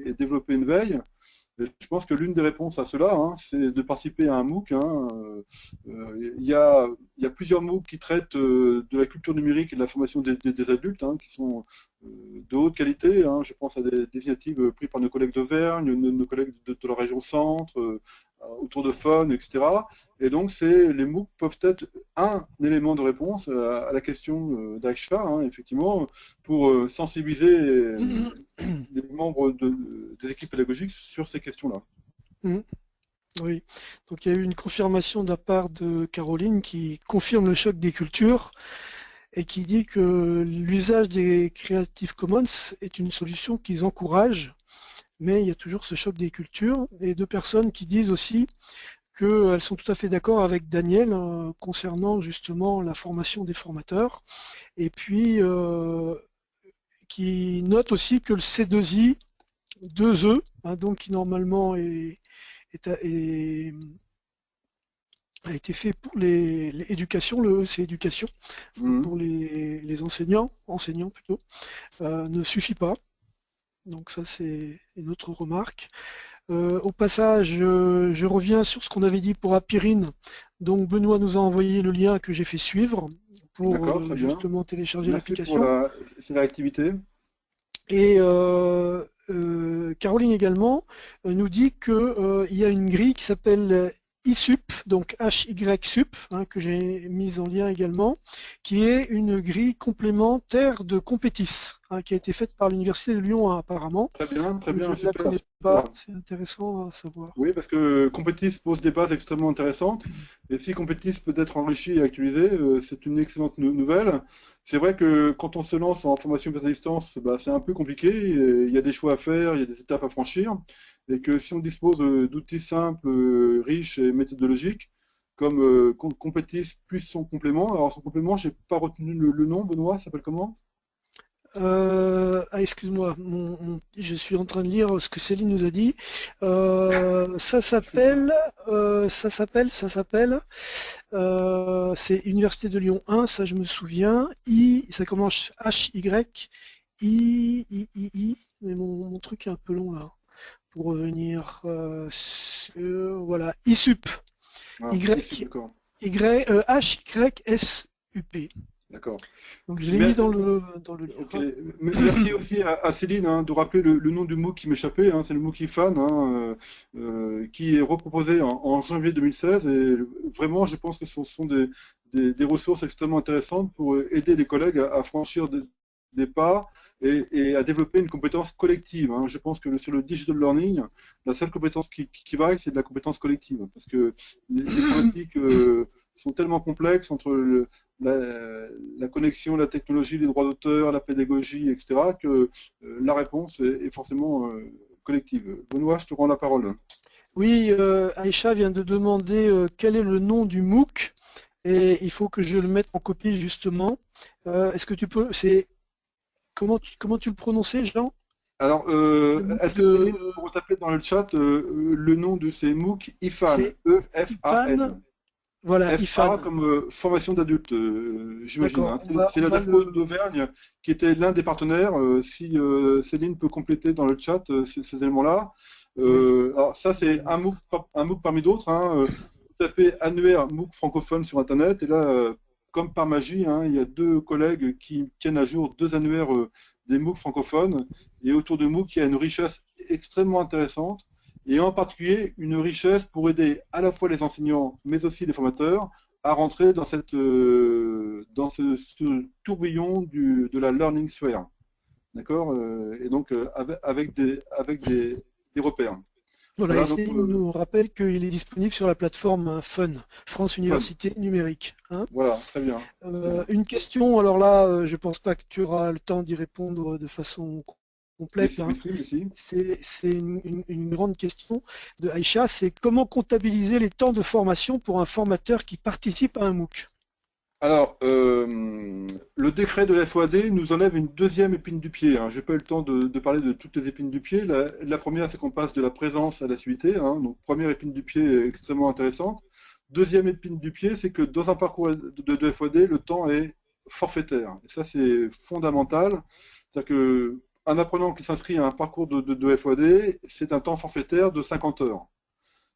Speaker 3: et développer une veille. Et je pense que l'une des réponses à cela, hein, c'est de participer à un MOOC. Hein. Il y a plusieurs MOOC qui traitent de la culture numérique et de la formation des adultes, hein, qui sont de haute qualité. Hein. Je pense à des initiatives prises par nos collègues d'Auvergne, nos collègues de la région centre, autour de Fun, etc. Et donc, les MOOC peuvent être un élément de réponse à la question d'Aïcha, hein, effectivement, pour sensibiliser les membres des équipes pédagogiques sur ces questions-là.
Speaker 2: Mmh. Oui, donc il y a eu une confirmation de la part de Caroline qui confirme le choc des cultures et qui dit que l'usage des Creative Commons est une solution qu'ils encouragent, mais il y a toujours ce choc des cultures. Et deux personnes qui disent aussi qu'elles sont tout à fait d'accord avec Daniel concernant justement la formation des formateurs, et puis qui notent aussi que le C2I, 2E, hein, donc qui normalement a été fait pour l'éducation, le E c'est éducation, pour les enseignants plutôt, ne suffit pas. Donc ça c'est une autre remarque. Au passage, je reviens sur ce qu'on avait dit pour Apirine. Donc Benoît nous a envoyé le lien que j'ai fait suivre pour justement télécharger l'application.
Speaker 3: C'est l'activité.
Speaker 2: Et Caroline également nous dit qu'il y a une grille qui s'appelle ISUP, donc HYSUP, hein, que j'ai mise en lien également, qui est une grille complémentaire de Compétis, hein, qui a été faite par l'Université de Lyon apparemment.
Speaker 3: Très bien, très bien.
Speaker 2: Je ne la connais pas, c'est intéressant à savoir.
Speaker 3: Oui, parce que Compétis pose des bases extrêmement intéressantes, et si Compétis peut être enrichi et actualisé, c'est une excellente nouvelle. C'est vrai que quand on se lance en formation à distance, c'est un peu compliqué, il y a des choix à faire, il y a des étapes à franchir, et que si on dispose d'outils simples, riches et méthodologiques, comme Compétis plus son complément, alors son complément, j'ai pas retenu le nom, Benoît, ça s'appelle comment?
Speaker 2: Excuse-moi, je suis en train de lire ce que Céline nous a dit. Ça s'appelle, c'est Université de Lyon 1, ça je me souviens. Ça commence H-Y, I, mais mon truc est un peu long là. Pour revenir sur, voilà, ISUP. H-Y-S-U-P.
Speaker 3: D'accord.
Speaker 2: Donc je l'ai mis dans le livre.
Speaker 3: Okay. Merci aussi à Céline, hein, de rappeler le nom du MOOC qui m'échappait, hein, c'est le MOOC IFAN, hein, qui est reproposé en janvier 2016, et vraiment je pense que ce sont des ressources extrêmement intéressantes pour aider les collègues à franchir des pas et à développer une compétence collective. Hein. Je pense que sur le digital learning, la seule compétence qui vaille, c'est de la compétence collective, parce que les problématiques sont tellement complexes entre la connexion, la technologie, les droits d'auteur, la pédagogie, etc., que la réponse est forcément collective. Benoît, je te rends la parole.
Speaker 2: Oui, Aïcha vient de demander quel est le nom du MOOC, et il faut que je le mette en copie justement. Est-ce que tu peux, comment tu le prononçais, Jean?
Speaker 3: Alors, est-ce que tu peux retaper dans le chat le nom de ces MOOC IFAN, E-F-A-N.
Speaker 2: Voilà,
Speaker 3: IFAN comme formation d'adultes, j'imagine. Hein. C'est la DAFO d'Auvergne qui était l'un des partenaires. Si Céline peut compléter dans le chat ces éléments-là. Alors ça, c'est un MOOC parmi d'autres. Hein. Vous tapez annuaire MOOC francophone sur Internet et là, comme par magie, hein, il y a deux collègues qui tiennent à jour deux annuaires des MOOC francophones. Et autour de MOOC, il y a une richesse extrêmement intéressante. Et en particulier une richesse pour aider à la fois les enseignants, mais aussi les formateurs, à rentrer dans ce tourbillon de la learning sphere. D'accord. Et donc avec des repères.
Speaker 2: Voilà, ici, il nous rappelle qu'il est disponible sur la plateforme Fun, France Université Numérique. Hein.
Speaker 3: Voilà, très bien.
Speaker 2: Une question, alors là, je ne pense pas que tu auras le temps d'y répondre de façon complète. Hein. C'est une grande question de Aïcha, c'est comment comptabiliser les temps de formation pour un formateur qui participe à un MOOC?
Speaker 3: Alors, le décret de la FOAD nous enlève une deuxième épine du pied. Hein. Je n'ai pas eu le temps de parler de toutes les épines du pied. La première, c'est qu'on passe de la présence à l'assiduité. Hein. Donc, première épine du pied extrêmement intéressante. Deuxième épine du pied, c'est que dans un parcours de FOAD, le temps est forfaitaire. Et ça, c'est fondamental. C'est-à-dire que un apprenant qui s'inscrit à un parcours de FOD, c'est un temps forfaitaire de 50 heures.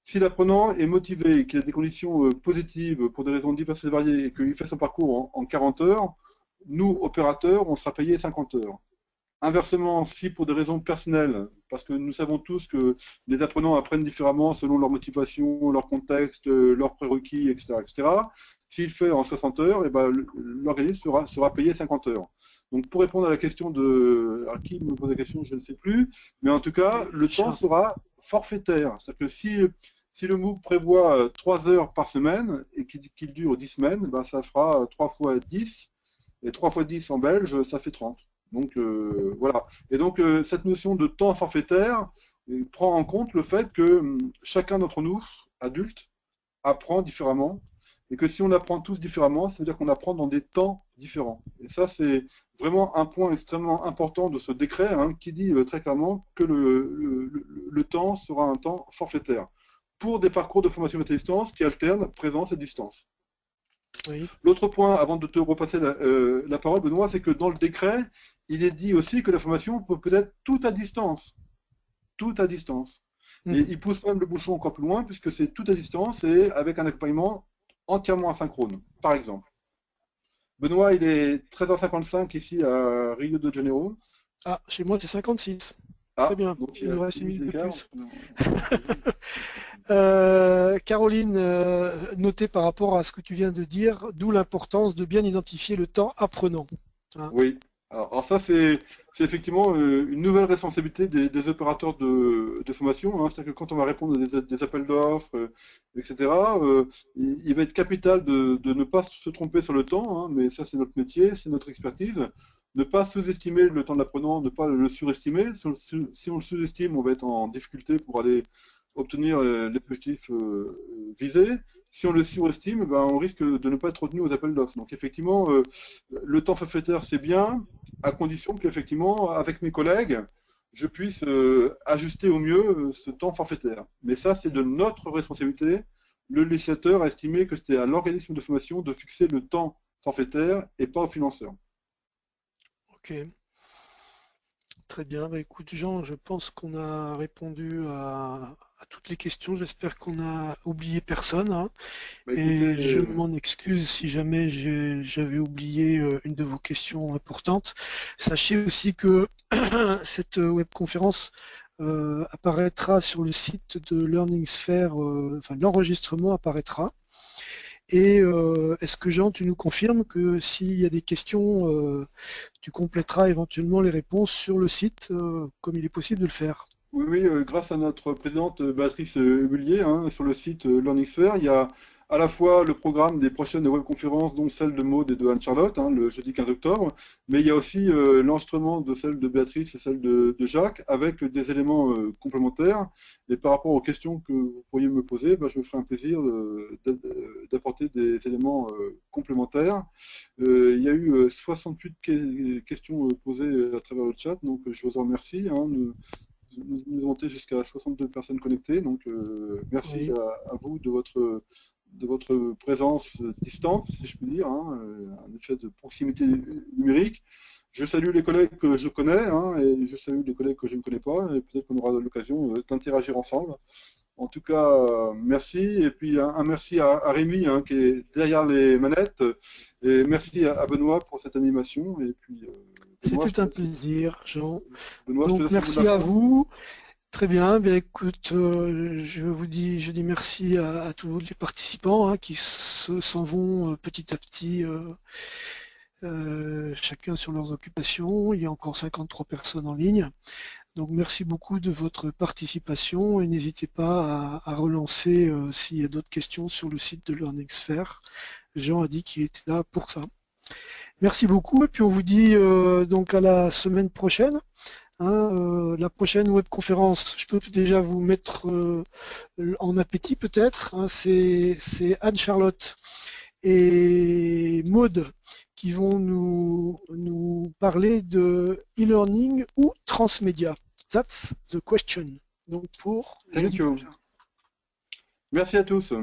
Speaker 3: Si l'apprenant est motivé, qu'il a des conditions positives pour des raisons diverses et variées et qu'il fait son parcours en 40 heures, nous, opérateurs, on sera payé 50 heures. Inversement, si pour des raisons personnelles, parce que nous savons tous que les apprenants apprennent différemment selon leur motivation, leur contexte, leurs prérequis, etc., etc., s'il fait en 60 heures, eh ben, l'organisme sera payé 50 heures. Donc pour répondre à la question de... Alors, qui me pose la question, je ne sais plus, mais en tout cas, le temps sera forfaitaire. C'est-à-dire que si le MOOC prévoit 3 heures par semaine et qu'il dure 10 semaines, ben, ça fera 3 fois 10, et 3 fois 10 en belge, ça fait 30. Donc voilà. Et donc cette notion de temps forfaitaire prend en compte le fait que chacun d'entre nous, adultes, apprend différemment, et que si on apprend tous différemment, ça veut dire qu'on apprend dans des temps différents. Et ça, c'est vraiment un point extrêmement important de ce décret, hein, qui dit très clairement que le temps sera un temps forfaitaire pour des parcours de formation à distance qui alternent présence et distance. Oui. L'autre point, avant de te repasser la parole, Benoît, c'est que dans le décret, il est dit aussi que la formation peut être tout à distance. Tout à distance. Et il pousse même le bouchon encore plus loin, puisque c'est tout à distance et avec un accompagnement entièrement asynchrone, par exemple. Benoît, il est 13h55 ici à Rio de Janeiro.
Speaker 2: Ah, chez moi, c'est 56. Ah, très bien, donc, il nous reste une minute de plus. Caroline, notez par rapport à ce que tu viens de dire, d'où l'importance de bien identifier le temps apprenant.
Speaker 3: Hein. Oui, alors ça c'est effectivement une nouvelle responsabilité des opérateurs de formation, hein. C'est-à-dire que quand on va répondre à des appels d'offres, etc., il va être capital de ne pas se tromper sur le temps, hein, mais ça c'est notre métier, c'est notre expertise. Ne pas sous-estimer le temps de l'apprenant, ne pas le surestimer. Si on le sous-estime, on va être en difficulté pour aller obtenir les objectifs visés. Si on le surestime, ben, on risque de ne pas être retenu aux appels d'offres. Donc effectivement, le temps forfaitaire, c'est bien, à condition qu'effectivement, avec mes collègues, je puisse ajuster au mieux ce temps forfaitaire. Mais ça, c'est de notre responsabilité. Le législateur a estimé que c'était à l'organisme de formation de fixer le temps forfaitaire et pas au financeur.
Speaker 2: Ok. Très bien. Bah, écoute, Jean, je pense qu'on a répondu à toutes les questions. J'espère qu'on n'a oublié personne. Hein. Bah, écoutez, et je m'en excuse si jamais j'avais oublié une de vos questions importantes. Sachez aussi que cette webconférence apparaîtra sur le site de LearningSphere, enfin l'enregistrement apparaîtra. Et est-ce que Jean, tu nous confirmes que s'il y a des questions, tu compléteras éventuellement les réponses sur le site, comme il est possible de le faire?
Speaker 3: Oui, grâce à notre présidente Béatrice Hullier, hein, sur le site LearningSphere, il y a à la fois le programme des prochaines webconférences, dont celle de Maud et de Anne-Charlotte, hein, le jeudi 15 octobre, mais il y a aussi l'enregistrement de celle de Béatrice et celle de Jacques, avec des éléments complémentaires. Et par rapport aux questions que vous pourriez me poser, bah, je me ferai un plaisir d'apporter des éléments complémentaires. Il y a eu 68 questions posées à travers le chat, donc je vous en remercie. Hein, nous avons été jusqu'à 62 personnes connectées, donc merci à vous de votre présence distante, si je puis dire, hein, un effet de proximité numérique. Je salue les collègues que je connais, hein, et je salue les collègues que je ne connais pas, et peut-être qu'on aura l'occasion d'interagir ensemble. En tout cas, merci, et puis un merci à Rémi, hein, qui est derrière les manettes, et merci à Benoît pour cette animation, et puis...
Speaker 2: C'était un plaisir, Jean. Benoît, donc merci à vous. Très bien, bien écoute, je dis merci à tous les participants, hein, qui s'en vont petit à petit, chacun sur leurs occupations. Il y a encore 53 personnes en ligne. Donc merci beaucoup de votre participation et n'hésitez pas à relancer s'il y a d'autres questions sur le site de LearningSphere. Jean a dit qu'il était là pour ça. Merci beaucoup et puis on vous dit donc à la semaine prochaine. Hein, la prochaine webconférence, je peux déjà vous mettre en appétit peut-être, hein, c'est Anne-Charlotte et Maud qui vont nous parler de e-learning ou transmédia. That's the question. Donc pour jeudi prochain.
Speaker 3: Merci à tous.